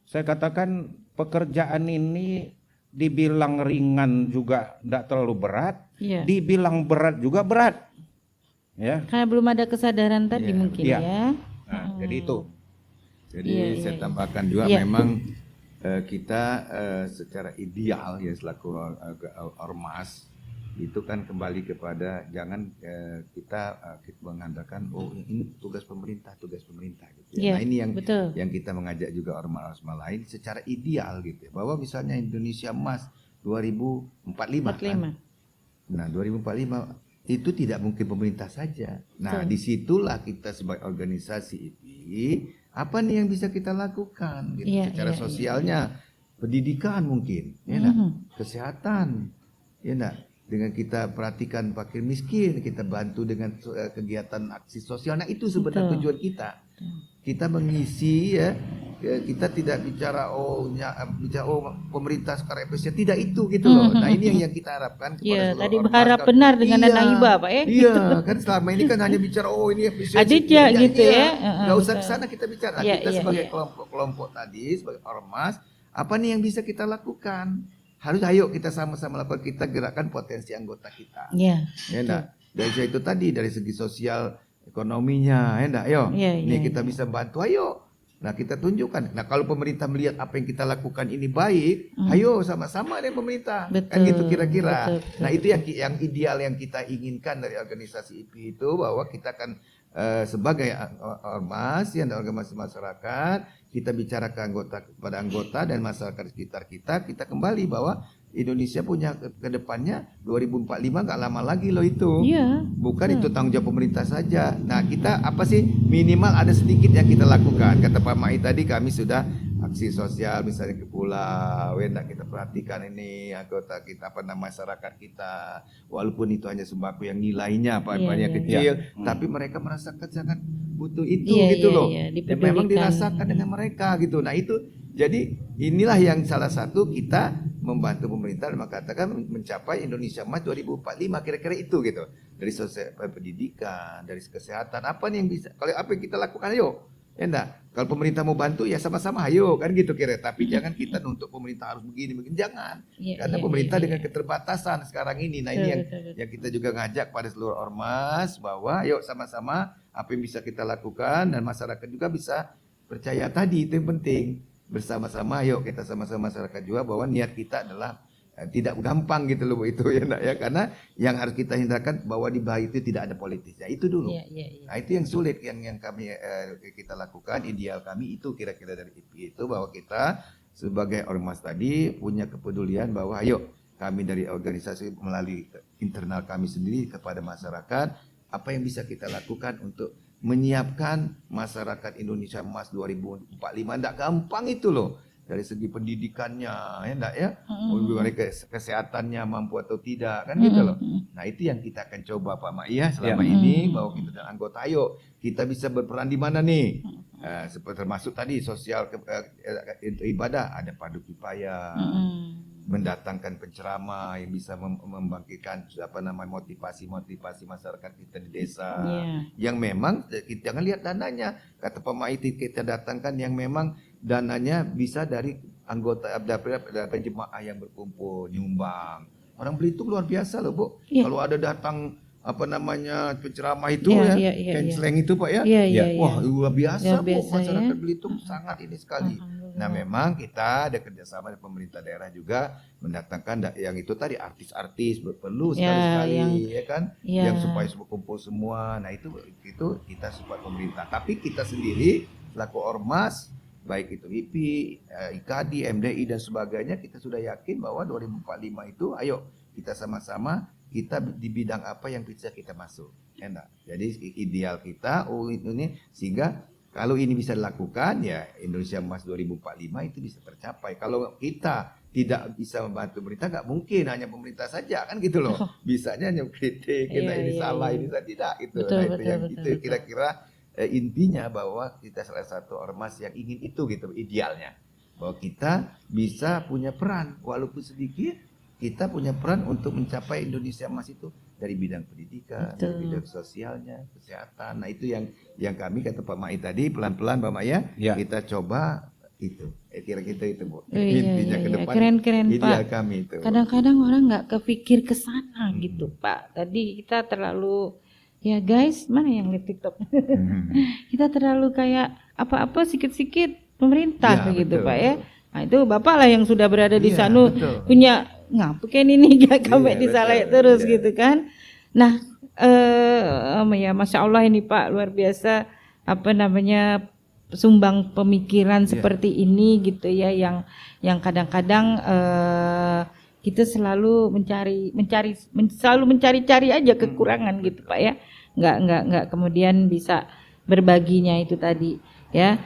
saya katakan pekerjaan ini dibilang ringan juga tidak terlalu berat, Iya. dibilang berat juga berat, ya. Karena belum ada kesadaran tadi Iya, mungkin iya. ya. Nah, jadi itu. Jadi Iya, saya iya. tambahkan juga Iya. memang kita secara ideal ya selaku ormas itu kan kembali kepada jangan kita mengandalkan ini tugas pemerintah gitu ya. Iya, Nah ini betul. yang kita mengajak juga ormas-ormas lain secara ideal gitu ya, bahwa misalnya Indonesia Emas 2045 kan. 45. Nah 2045 itu tidak mungkin pemerintah saja. Nah Betul. disitulah kita sebagai organisasi ini apa nih yang bisa kita lakukan gitu, Iya, secara iya, sosialnya, pendidikan mungkin, ya nak? Kesehatan, ya nak? Dengan kita perhatikan fakir miskin, kita bantu dengan kegiatan aksi sosial. Nah itu sebenarnya Betul. tujuan kita. Kita mengisi ya, kita tidak bicara pemerintah sekarang efisien, tidak itu gitu loh. Nah ini yang kita harapkan kepada Iya, seluruh tadi ormas. berharap benar dengan dana hibah, Pak ya. Iya, kan selama ini kan hanya bicara ini efisiensi. Aditya gitu ya. Nggak usah ke sana kita bicara. Iya, Kita iya, sebagai iya. kelompok-kelompok tadi, sebagai ormas, apa nih yang bisa kita lakukan? Harus ayo kita sama-sama lakukan, kita gerakan potensi anggota kita. Iya. Ya enggak? Dari itu tadi dari segi sosial ekonominya, ya enggak? Yo. Iya, Nih iya, kita bisa bantu, ayo. Nah, kita tunjukkan. Nah, kalau pemerintah melihat apa yang kita lakukan ini baik, ayo sama-sama dengan pemerintah. Kan Betul, gitu kira-kira. betul, betul, Nah, itu yang ideal yang kita inginkan dari organisasi IP itu, bahwa kita akan sebagai ormas yang organisasi masyarakat, kita bicara kepada anggota dan masyarakat sekitar kita kembali bahwa Indonesia punya ke depannya 2045 nggak lama lagi loh itu. Iya. Bukan itu tanggung jawab pemerintah saja. Nah kita apa sih, minimal ada sedikit yang kita lakukan. Kata Pak Mai tadi, kami sudah aksi sosial misalnya ke pulau, ya kita perhatikan ini anggota kita, masyarakat kita, walaupun itu hanya sembako yang nilainya Iya, kecil, iya. tapi mereka merasakan sangat butuh itu Iya, gitu iya, loh. iya, Dan memang dipedulikan. dirasakan dengan mereka gitu. Nah itu jadi inilah yang salah satu kita membantu pemerintah dan mengatakan mencapai Indonesia Emas 2045, kira-kira itu gitu. Dari sosial pendidikan, dari kesehatan, apa nih yang bisa, kalau apa yang kita lakukan, ayo. Ya enggak, kalau pemerintah mau bantu ya sama-sama ayo, kan gitu kira. Tapi jangan kita nuntut pemerintah harus begini, jangan. Iya, Karena iya, pemerintah iya, dengan iya. keterbatasan sekarang ini. Nah Betul, ini betul, betul. yang kita juga ngajak pada seluruh ormas bahwa yuk sama-sama apa yang bisa kita lakukan, dan masyarakat juga bisa percaya tadi, itu yang penting. Bersama-sama yuk kita sama-sama masyarakat juga bahwa niat kita adalah tidak gampang gitu loh itu ya enggak ya, karena yang harus kita hindarkan bahwa di bawah itu tidak ada politisnya, itu dulu. Iya, iya, iya. Nah itu yang sulit yang kami kita lakukan. Ideal kami itu kira-kira dari IP itu, bahwa kita sebagai ormas tadi punya kepedulian bahwa ayo kami dari organisasi melalui internal kami sendiri kepada masyarakat, apa yang bisa kita lakukan untuk menyiapkan masyarakat Indonesia Emas 2045. Tidak gampang itu loh, dari segi pendidikannya ya enggak ya, mereka kesehatannya mampu atau tidak, kan gitu loh. Nah itu yang kita akan coba Pak Ma'iyah selama ini, bahwa kita dan anggota ayo kita bisa berperan di mana nih, seperti termasuk tadi sosial ibadah, ada padu kifayah, mendatangkan penceramah yang bisa membangkitkan motivasi masyarakat kita di desa. Yang memang kita jangan lihat dananya, kata Pak Ma'iyah kita datangkan yang memang dananya bisa dari anggota dari jemaah yang berkumpul nyumbang. Orang Belitung luar biasa loh Bu. Iya. Kalau ada datang apa namanya penceramah itu Iya, ya, iya, canceling itu Pak ya. Iya, iya, iya. Wah luar biasa, Luar biasa, Bu, masyarakat ya. Belitung sangat ini sekali. Nah memang kita ada kerjasama dengan pemerintah daerah juga mendatangkan yang itu tadi artis-artis perlu Ya, sekali-sekali ya kan, ya. yang supaya kumpul semua. Nah itu kita support pemerintah. Tapi kita sendiri selaku ormas baik itu IPI, IKADI, MDI dan sebagainya kita sudah yakin bahwa 2045 itu ayo kita sama-sama kita di bidang apa yang bisa kita masuk. Enak. Jadi ideal kita ini sehingga kalau ini bisa dilakukan ya Indonesia Emas 2045 itu bisa tercapai. Kalau kita tidak bisa membantu pemerintah nggak mungkin hanya pemerintah saja kan gitu loh. Bisanya hanya kritik kita ini salah ini tidak itu. Betul, Nah itu betul, yang betul, itu kira-kira intinya bahwa kita salah satu ormas yang ingin itu gitu idealnya. Bahwa kita bisa punya peran walaupun sedikit kita punya peran untuk mencapai Indonesia Emas itu dari bidang pendidikan, dari bidang sosialnya, kesehatan. Nah itu yang kami kata Pak Mai tadi pelan-pelan Pak Mai ya, kita coba itu. Kira-kira itu Bu. Intinya ke depan. Keren-keren ideal Pak. Kami itu. Kadang-kadang orang nggak kepikir ke sana gitu Pak. Tadi kita terlalu ya guys, mana yang live TikTok? Kita terlalu kayak apa-apa sikit-sikit pemerintah Ya, begitu betul, Pak ya. Nah itu Bapak lah yang sudah berada di sana betul. punya ngapain ini gak sampai Iya, disalahin betul, terus iya. gitu kan. Nah ya Masya Allah ini Pak luar biasa apa namanya sumbang pemikiran seperti ini gitu ya yang kadang-kadang kita selalu selalu mencari-cari aja kekurangan gitu Pak ya. Nggak kemudian bisa berbaginya itu tadi ya.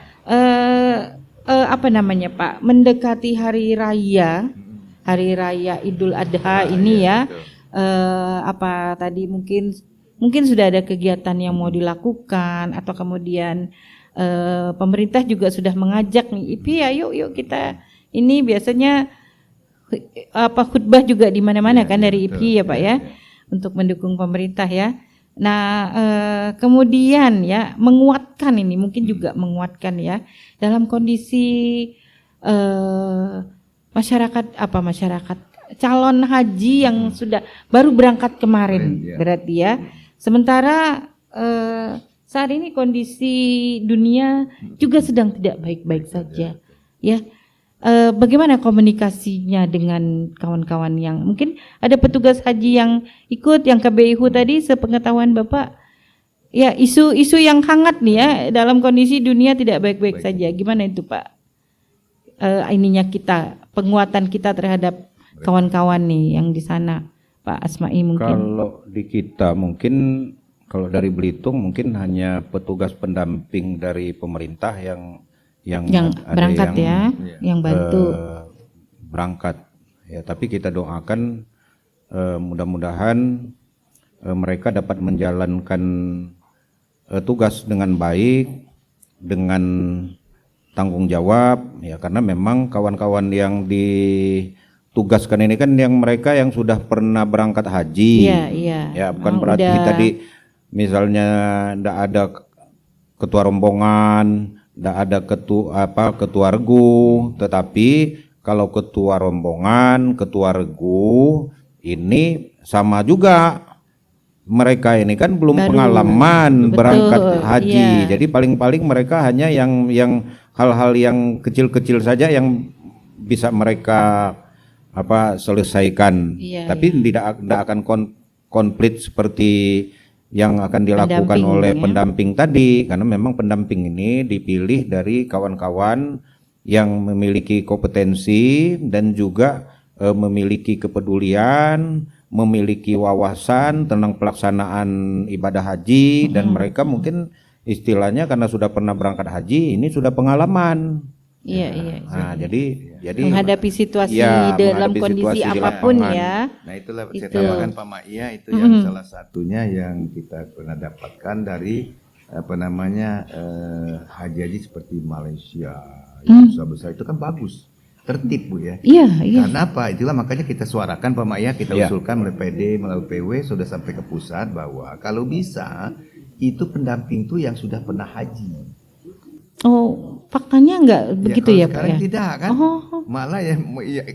Apa namanya Pak, mendekati hari raya Idul Adha ini ya, apa tadi mungkin sudah ada kegiatan yang mau dilakukan atau kemudian pemerintah juga sudah mengajak nih IPI ya yuk kita ini biasanya apa khutbah juga di mana-mana kan dari IPI ya Pak ya untuk mendukung pemerintah ya. Nah kemudian ya menguatkan ini mungkin juga menguatkan ya dalam kondisi masyarakat calon haji yang sudah baru berangkat kemarin berarti ya. Sementara saat ini kondisi dunia juga sedang tidak baik-baik saja ya. Bagaimana komunikasinya dengan kawan-kawan yang mungkin ada petugas haji yang ikut yang KBIHU tadi sepengetahuan Bapak ya isu-isu yang hangat nih ya dalam kondisi dunia tidak baik-baik saja gimana itu Pak ininya kita penguatan kita terhadap kawan-kawan nih yang di sana Pak Asma'i mungkin. Kalau di kita mungkin kalau dari Belitung mungkin hanya petugas pendamping dari pemerintah yang berangkat yang bantu berangkat ya, tapi kita doakan mudah-mudahan mereka dapat menjalankan tugas dengan baik dengan tanggung jawab ya, karena memang kawan-kawan yang ditugaskan ini kan yang mereka yang sudah pernah berangkat haji ya bukan berarti tadi misalnya ndak ada ketua rombongan, ndak ada ketua regu, tetapi kalau ketua rombongan, ketua regu ini sama juga mereka ini kan belum pengalaman berangkat haji. Jadi paling-paling mereka hanya yang hal-hal yang kecil-kecil saja yang bisa mereka selesaikan. Tapi tidak akan konflik seperti yang akan dilakukan oleh pendamping tadi, karena memang pendamping ini dipilih dari kawan-kawan yang memiliki kompetensi dan juga memiliki kepedulian, memiliki wawasan tentang pelaksanaan ibadah haji dan mereka mungkin istilahnya karena sudah pernah berangkat haji ini sudah pengalaman. Nah, jadi menghadapi situasi dalam kondisi apapun ya. Nah, itulah saya tambahkan Pak Ma'ia itu yang salah satunya yang kita pernah dapatkan dari haji seperti Malaysia, besar itu kan bagus. Tertib Bu ya. Karena apa? Itulah makanya kita suarakan Pak Ma'ia, kita usulkan melalui PD, melalui PW sudah sampai ke pusat bahwa kalau bisa itu pendamping itu yang sudah pernah haji. Oh, faktanya enggak begitu kalau ya, Pak sekarang ya? tidak kan. Oh, Malah ya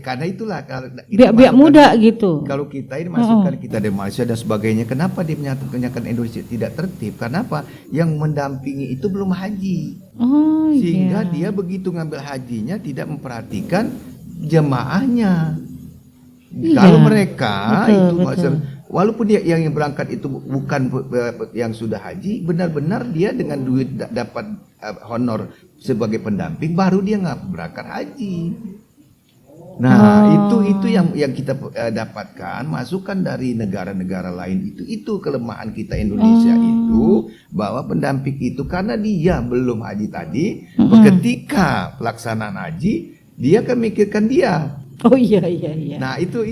karena itulah kalau biak muda gitu. Kalau kita ini masukkan kita dari Malaysia dan sebagainya, kenapa dia menyatakan Indonesia tidak tertib? Kenapa? Yang mendampingi itu belum haji. Oh, Sehingga iya. dia begitu ngambil hajinya tidak memperhatikan jemaahnya. Iya, Kalau mereka betul, itu betul. walaupun dia yang berangkat itu bukan yang sudah haji, benar-benar dia dengan duit dapat honor sebagai pendamping, baru dia nggak berangkat haji. Nah, itu yang kita dapatkan masukan dari negara-negara lain itu kelemahan kita Indonesia itu, bahwa pendamping itu karena dia belum haji tadi, ketika pelaksanaan haji dia akan mikirkan dia. Oh iya. Nah, itu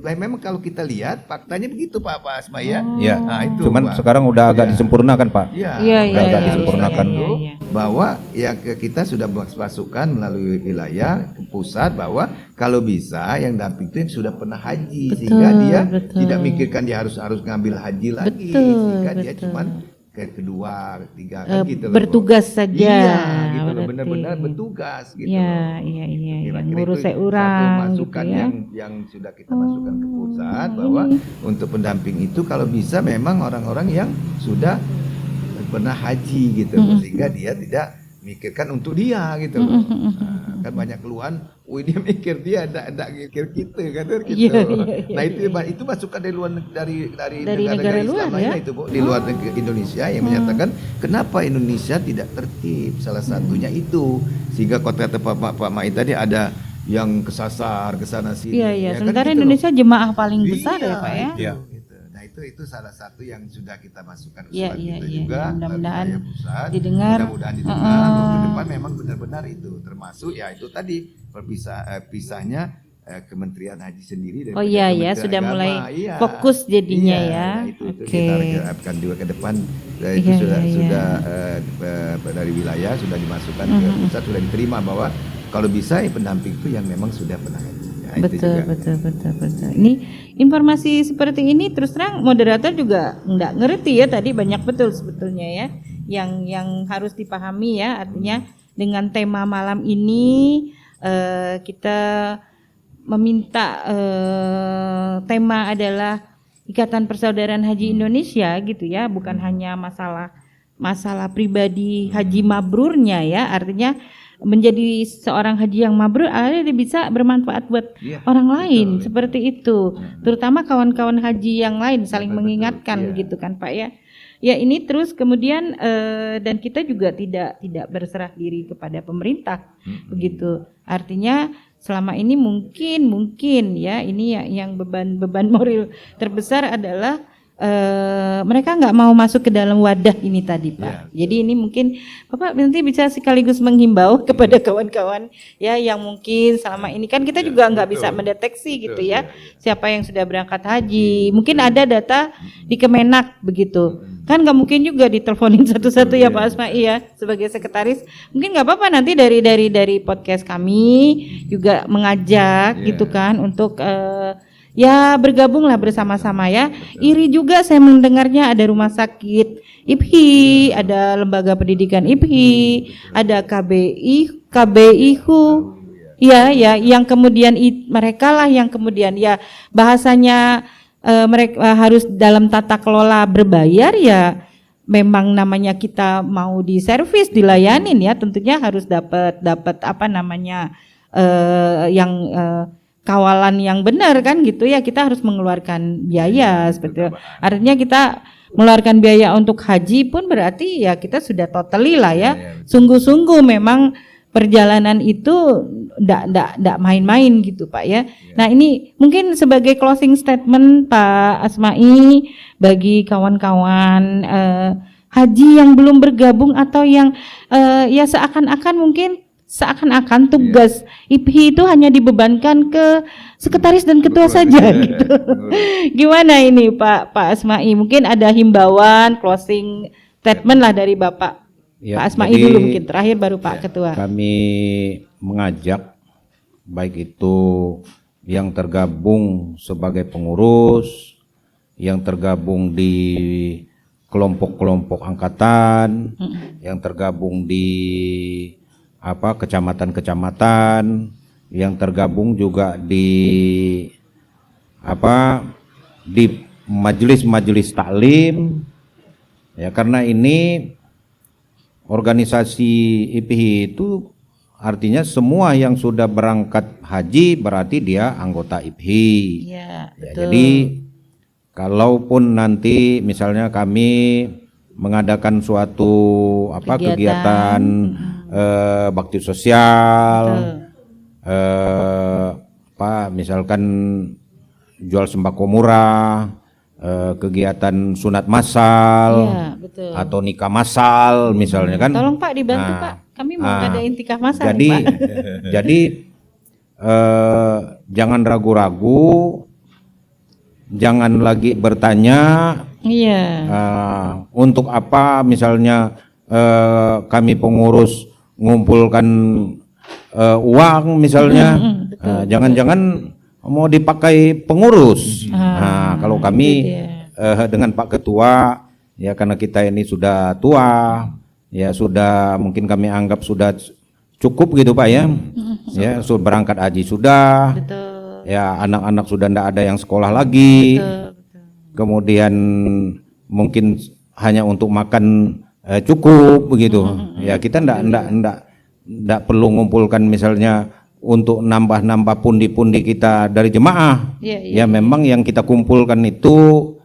memang kalau kita lihat faktanya begitu Pak Asma ya. Ya. Nah, itu Cuman Pak. sekarang udah agak disempurnakan, Pak. Iya, Iya, agak iya, disempurnakan. iya. bahwa ya kita sudah masukkan melalui wilayah ke pusat, bahwa kalau bisa yang damping itu yang sudah pernah haji, sehingga dia tidak mikirkan dia harus ngambil haji lagi, sehingga dia cuman kedua, ketiga kan gitu loh. Bertugas saja. Iya, gitu loh, berarti. benar-benar bertugas gitu Iya, loh. iya. Kira-kira Ngurus itu orang satu gitu masukan ya. yang sudah kita masukkan ke pusat, bahwa untuk pendamping itu kalau bisa memang orang-orang yang sudah pernah haji gitu loh, sehingga dia tidak mikirkan untuk dia gitu loh. Nah, kan banyak keluhan, dia mikir dia enggak mikir kita kan gitu. Iya, Nah, itu masukan dari luar dari negara luar Islam ya. lainnya itu Bu, di luar Indonesia yang menyatakan kenapa Indonesia tidak tertib, salah satunya itu, sehingga kata Pak Mai tadi ada yang kesasar ke sana sini. Iya. Ya kan Sementara gitu loh. Indonesia jemaah paling besar ya, Pak ya. Iya. Gitu. Nah, itu salah satu yang sudah kita masukkan Iya, usulan iya, kita iya. juga. Mudah-mudahan melalui wilayah pusat. didengar. Mudah-mudahan didengar. Ke depan memang benar-benar itu, termasuk ya itu tadi pisahnya Kementerian Haji sendiri dari Oh iya ya, Kementerian sudah Agama. mulai Iya. fokus jadinya Iya, ya. nah, itu Oke. kita harapkan juga ke depan. Itu Iya, sudah iya. dari wilayah sudah dimasukkan ke pusat, sudah diterima bahwa kalau bisa pendamping itu yang memang sudah pernah haji. Nah, itu juga. Betul. Ini informasi seperti ini terus terang moderator juga nggak ngerti ya, tadi banyak betul sebetulnya ya yang harus dipahami ya, artinya dengan tema malam ini kita meminta tema adalah Ikatan Persaudaraan Haji Indonesia gitu ya, bukan hanya masalah pribadi haji mabrurnya ya, artinya menjadi seorang haji yang mabrur akhirnya dia bisa bermanfaat buat orang lain, seperti itu. Terutama kawan-kawan haji yang lain saling mengingatkan begitu kan Pak ya. Ya ini terus kemudian dan kita juga tidak berserah diri kepada pemerintah begitu. Artinya selama ini mungkin ya ini yang beban moral terbesar adalah mereka nggak mau masuk ke dalam wadah ini tadi Pak. Jadi ini mungkin Bapak nanti bisa sekaligus menghimbau kepada kawan-kawan ya yang mungkin selama ini kan kita juga nggak bisa mendeteksi gitu ya siapa yang sudah berangkat haji. Mungkin ada data di Kemenak begitu. Kan nggak mungkin juga diteleponin satu-satu ya Pak Asma'i ya sebagai sekretaris. Mungkin nggak apa-apa nanti dari podcast kami juga mengajak gitu kan untuk ya bergabunglah bersama-sama ya. Iri juga saya mendengarnya ada rumah sakit IPHI, ada lembaga pendidikan IPHI, ada KBIHU. Ya, yang kemudian mereka lah yang kemudian ya bahasanya mereka harus dalam tata kelola berbayar ya. Memang namanya kita mau diservis, dilayanin ya, tentunya harus dapat apa namanya yang kawalan yang benar kan gitu ya, kita harus mengeluarkan biaya seperti itu. Artinya kita mengeluarkan biaya untuk haji pun berarti ya kita sudah totally lah ya, sungguh-sungguh memang perjalanan itu ndak main-main gitu Pak ya. Nah ini mungkin sebagai closing statement Pak Asma'i bagi kawan-kawan haji yang belum bergabung atau yang ya seakan-akan tugas IPHI itu hanya dibebankan ke sekretaris dan ketua saja gitu. Gimana ini Pak Asma'i? Mungkin ada himbauan closing statement lah dari Bapak. Ya, Pak Asma'i jadi dulu mungkin terakhir baru Pak Ketua. Kami mengajak baik itu yang tergabung sebagai pengurus, yang tergabung di kelompok-kelompok angkatan yang tergabung di kecamatan-kecamatan, yang tergabung juga di majelis-majelis taklim. Ya, karena ini organisasi IPHI itu artinya semua yang sudah berangkat haji berarti dia anggota IPHI. Iya, Ya, betul. jadi kalaupun nanti misalnya kami mengadakan suatu kegiatan bakti sosial, misalkan jual sembako murah, kegiatan sunat massal, Iya, betul. atau nikah massal misalnya kan. Tolong Pak dibantu Nah, Pak, kami mau ngadain tikah masal jadi nih, Pak. jadi jangan ragu-ragu, jangan lagi bertanya Iya. untuk apa misalnya kami pengurus ngumpulkan uang misalnya. Jangan-jangan mau dipakai pengurus. Nah, kalau kami dengan Pak Ketua, ya karena kita ini sudah tua, ya sudah mungkin kami anggap sudah cukup gitu Pak ya. Ya, sudah berangkat haji sudah. Betul. Ya, anak-anak sudah tidak ada yang sekolah lagi. Kemudian mungkin hanya untuk makan cukup begitu. Ya, kita ndak perlu mengumpulkan misalnya untuk nambah-nambah pundi-pundi kita dari jemaah. Ya, memang yang kita kumpulkan itu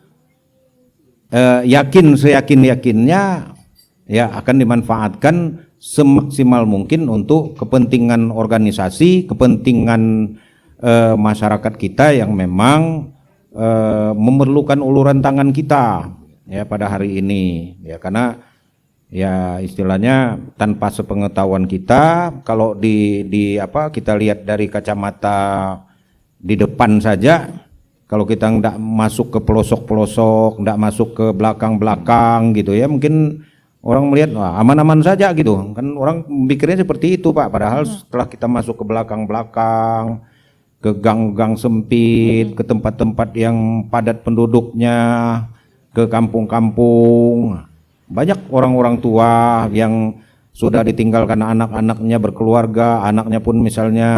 seyakin-yakinnya ya akan dimanfaatkan semaksimal mungkin untuk kepentingan organisasi, kepentingan masyarakat kita yang memang memerlukan uluran tangan kita ya pada hari ini. Ya, karena ya istilahnya tanpa sepengetahuan kita, kalau kita lihat dari kacamata di depan saja, kalau kita nggak masuk ke pelosok-pelosok, nggak masuk ke belakang-belakang gitu ya, mungkin orang melihat wah aman-aman saja gitu kan, orang mikirnya seperti itu Pak, padahal setelah kita masuk ke belakang-belakang, ke gang-gang sempit, ke tempat-tempat yang padat penduduknya, ke kampung-kampung, banyak orang-orang tua yang sudah ditinggalkan anak-anaknya berkeluarga, anaknya pun misalnya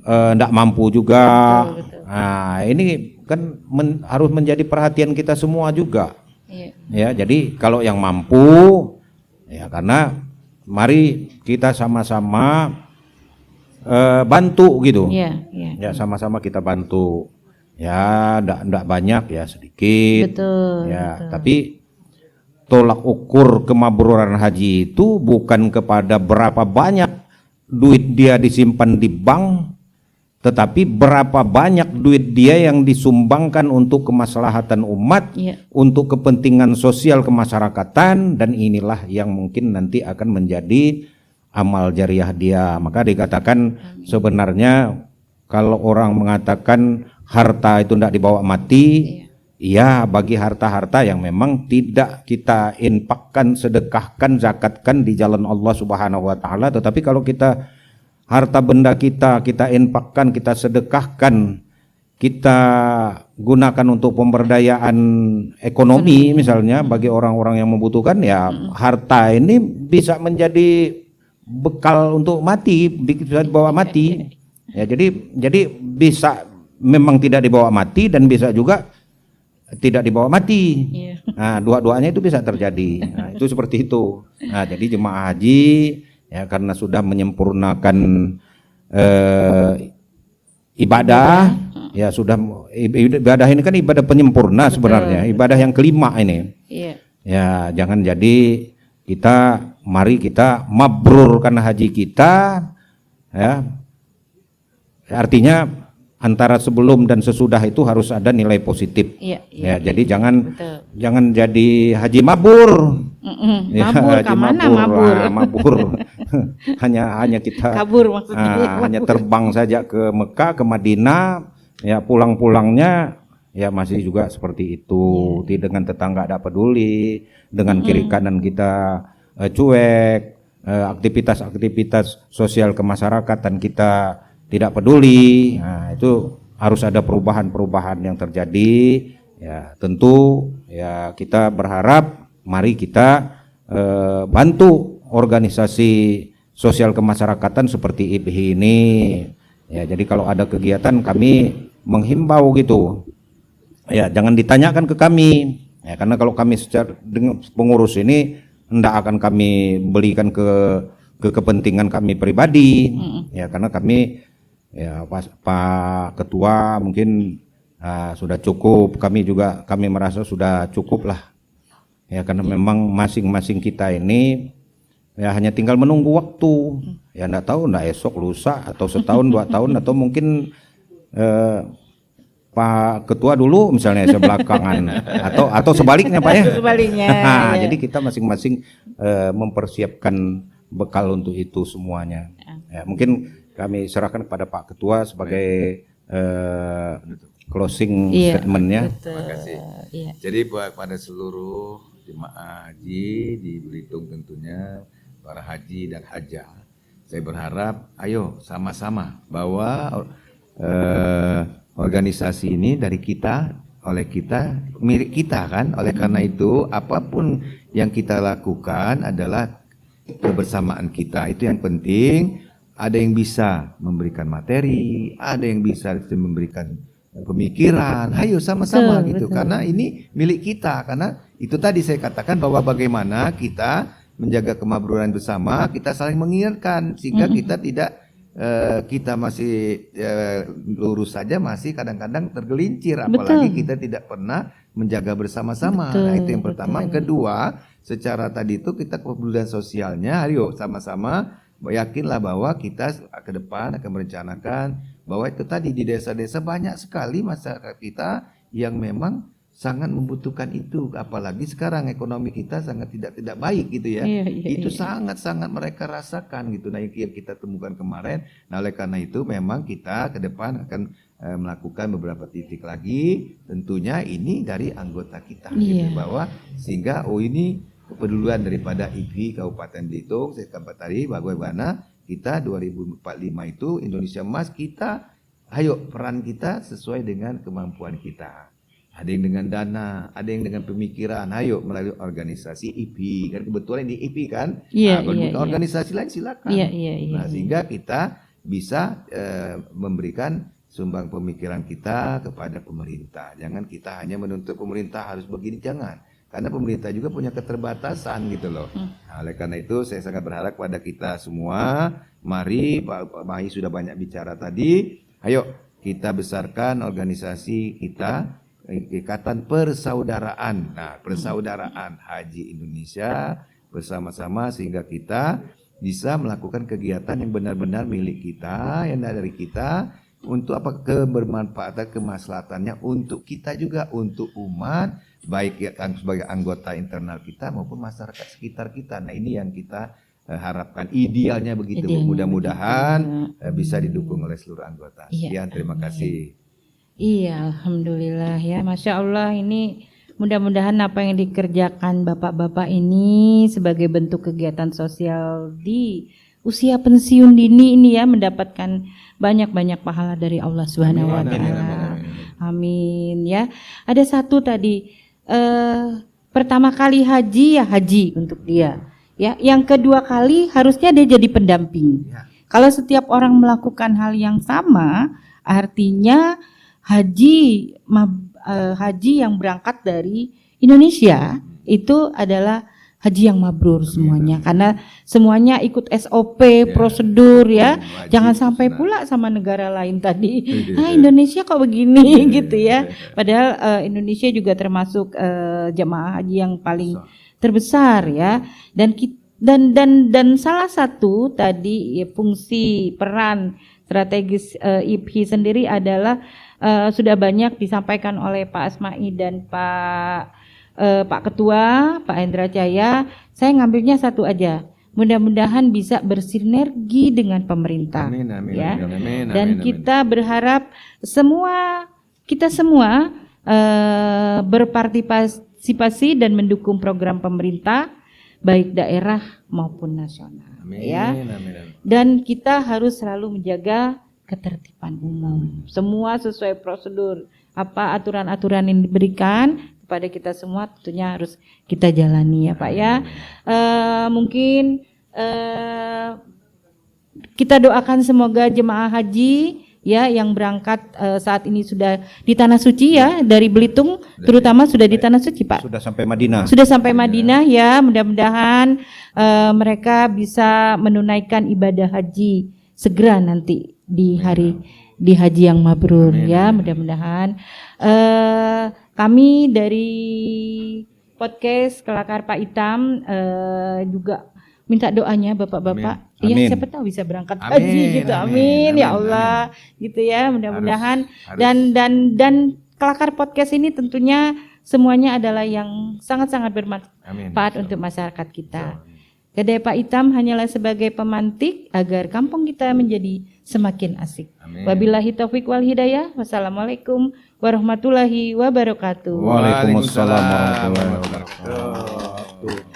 tidak mampu juga. Betul. Nah, ini kan harus menjadi perhatian kita semua juga. Iya. Ya, jadi kalau yang mampu, ya karena mari kita sama-sama bantu gitu. Iya. Ya, sama-sama kita bantu. Ya, ndak banyak ya, sedikit. Betul. Ya, tapi tolak ukur kemabruran haji itu bukan kepada berapa banyak duit dia disimpan di bank, tetapi berapa banyak duit dia yang disumbangkan untuk kemaslahatan umat, untuk kepentingan sosial kemasyarakatan, dan inilah yang mungkin nanti akan menjadi amal jariah dia. Maka dikatakan sebenarnya kalau orang mengatakan harta itu tidak dibawa mati, iya, bagi harta-harta yang memang tidak kita infakkan, sedekahkan, zakatkan di jalan Allah Subhanahu wa taala, tetapi kalau kita harta benda kita infakkan, kita sedekahkan, kita gunakan untuk pemberdayaan ekonomi misalnya bagi orang-orang yang membutuhkan, ya harta ini bisa menjadi bekal untuk mati, bisa dibawa mati. Ya, jadi bisa memang tidak dibawa mati dan bisa juga tidak dibawa mati. Nah, dua-duanya itu bisa terjadi. Nah, itu seperti itu. Nah, jadi jemaah haji ya karena sudah menyempurnakan ibadah, ya sudah ibadah ini kan ibadah penyempurna sebenarnya, ibadah yang kelima ini. Ya, jangan jadi mari kita mabrurkan haji kita, ya. Artinya antara sebelum dan sesudah itu harus ada nilai positif. Ya, jadi jangan jadi haji mabur. Ya, Mabur haji kemana mabur? mabur? Mabur. hanya kita Kabur maksudnya. hanya terbang saja ke Mekah, ke Madinah, ya pulang-pulangnya ya masih juga seperti itu. Dengan tetangga tidak peduli, dengan kiri kanan kita cuek, aktivitas-aktivitas sosial kemasyarakatan kita tidak peduli. Nah, itu harus ada perubahan-perubahan yang terjadi Ya, tentu ya kita berharap mari kita bantu organisasi sosial kemasyarakatan seperti IPHI ini. Ya, jadi kalau ada kegiatan kami menghimbau gitu. Ya, jangan ditanyakan ke kami. Ya, karena kalau kami secara dengan pengurus ini hendak akan kami belikan ke kepentingan kami pribadi. Ya, karena kami ya Pak Ketua mungkin sudah cukup, kami merasa sudah cukup lah. Ya, karena memang masing-masing kita ini ya hanya tinggal menunggu waktu. Ya enggak tahu, enggak esok, lusa, atau setahun, 2 tahun, atau mungkin Pak Ketua dulu misalnya saya belakangan, atau sebaliknya Pak ya. Sebaliknya. Nah, ya. jadi kita masing-masing mempersiapkan bekal untuk itu semuanya. Ya, mungkin kami serahkan kepada Pak Ketua sebagai closing statementnya. Betul. Terima kasih. Iya. Jadi pada seluruh jemaah haji di Belitung tentunya, para haji dan hajah, saya berharap ayo sama-sama bahwa organisasi ini dari kita, oleh kita, milik kita kan. Oleh karena itu apapun yang kita lakukan adalah kebersamaan kita. Itu yang penting. Ada yang bisa memberikan materi, ada yang bisa memberikan pemikiran. Ayo sama-sama gitu. Betul. Karena ini milik kita. Karena itu tadi saya katakan bahwa bagaimana kita menjaga kemakmuran bersama, kita saling mengingatkan sehingga kita tidak kita masih lurus saja, masih kadang-kadang tergelincir, apalagi kita tidak pernah menjaga bersama-sama. Nah, itu yang pertama. Yang kedua, secara tadi itu kita kepedulian sosialnya, ayo sama-sama yakinlah bahwa kita ke depan akan merencanakan bahwa itu tadi di desa-desa banyak sekali masyarakat kita yang memang sangat membutuhkan itu, apalagi sekarang ekonomi kita sangat tidak baik gitu ya. Itu sangat-sangat mereka rasakan gitu. Nah, yang kita temukan kemarin. Nah, oleh karena itu memang kita ke depan akan melakukan beberapa titik lagi, tentunya ini dari anggota kita gitu, bahwa sehingga ini kepedulian daripada IPHI Kabupaten Belitung. Saya katakan tadi bagaimana kita 2045 itu Indonesia Emas, kita ayo peran kita sesuai dengan kemampuan kita. Ada yang dengan dana, ada yang dengan pemikiran. Ayo melalui organisasi IPHI, kan kebetulan di IPHI kan. Organisasi lain silakan. Nah, sehingga kita bisa memberikan sumbang pemikiran kita kepada pemerintah. Jangan kita hanya menuntut pemerintah harus begini, jangan. Karena pemerintah juga punya keterbatasan gitu loh. Nah, oleh karena itu saya sangat berharap pada kita semua, mari Pak Mahi sudah banyak bicara tadi, ayo kita besarkan organisasi kita, Ikatan Persaudaraan. Nah, Persaudaraan Haji Indonesia bersama-sama sehingga kita bisa melakukan kegiatan yang benar-benar milik kita, yang dari kita, untuk apa kebermanfaatan, kemaslahatannya untuk kita juga, untuk umat, baik sebagai anggota internal kita maupun masyarakat sekitar kita. Nah, ini yang kita harapkan, idealnya begitu. Mudah-mudahan bisa didukung oleh seluruh anggota. Sekian, terima kasih. Iya, alhamdulillah ya, masya Allah. Ini mudah-mudahan apa yang dikerjakan bapak-bapak ini sebagai bentuk kegiatan sosial di usia pensiun dini ini ya, mendapatkan banyak-banyak pahala dari Allah Subhanahu wa taala. Amin ya. Ada satu tadi pertama kali haji ya haji untuk dia. Ya, yang kedua kali harusnya dia jadi pendamping. Kalau setiap orang melakukan hal yang sama, artinya haji yang berangkat dari Indonesia itu adalah haji yang mabrur semuanya, karena semuanya ikut SOP, prosedur ya. Jangan sampai pula sama negara lain tadi, Indonesia kok begini gitu ya. Padahal Indonesia juga termasuk jemaah haji yang paling terbesar ya. Dan salah satu tadi fungsi peran strategis IPHI sendiri adalah sudah banyak disampaikan oleh Pak Asma'i dan Pak Ketua, Pak Hendra Jaya. Saya ngambilnya satu aja. Mudah-mudahan bisa bersinergi dengan pemerintah. Amin, amin, ya. amin, amin, Dan amin, kita berharap kita semua berpartisipasi dan mendukung program pemerintah baik daerah maupun nasional. Amin, ya. amin, amin. Dan kita harus selalu menjaga ketertiban umum. Semua sesuai prosedur. apa aturan-aturan yang diberikan kepada kita semua tentunya harus kita jalani ya Pak ya. Mungkin kita doakan semoga jemaah haji ya yang berangkat saat ini sudah di tanah suci ya, dari Belitung terutama sudah di tanah suci Pak. Sudah sampai Madinah. Sudah sampai Madinah ya, mudah-mudahan mereka bisa menunaikan ibadah haji segera nanti di haji yang mabrur ya, mudah-mudahan. Kami dari podcast Kelakar Pak Itam juga minta doanya Bapak-bapak. Iya, siapa tahu bisa berangkat haji gitu. Amin ya Allah. Gitu ya, mudah-mudahan. Dan Kelakar Podcast ini tentunya semuanya adalah yang sangat-sangat bermanfaat untuk masyarakat kita. Kedai Pak Itam hanyalah sebagai pemantik agar kampung kita menjadi semakin asik. Wabillahi taufiq wal hidayah. Wassalamualaikum warahmatullahi wabarakatuh. Waalaikumsalam warahmatullahi wabarakatuh.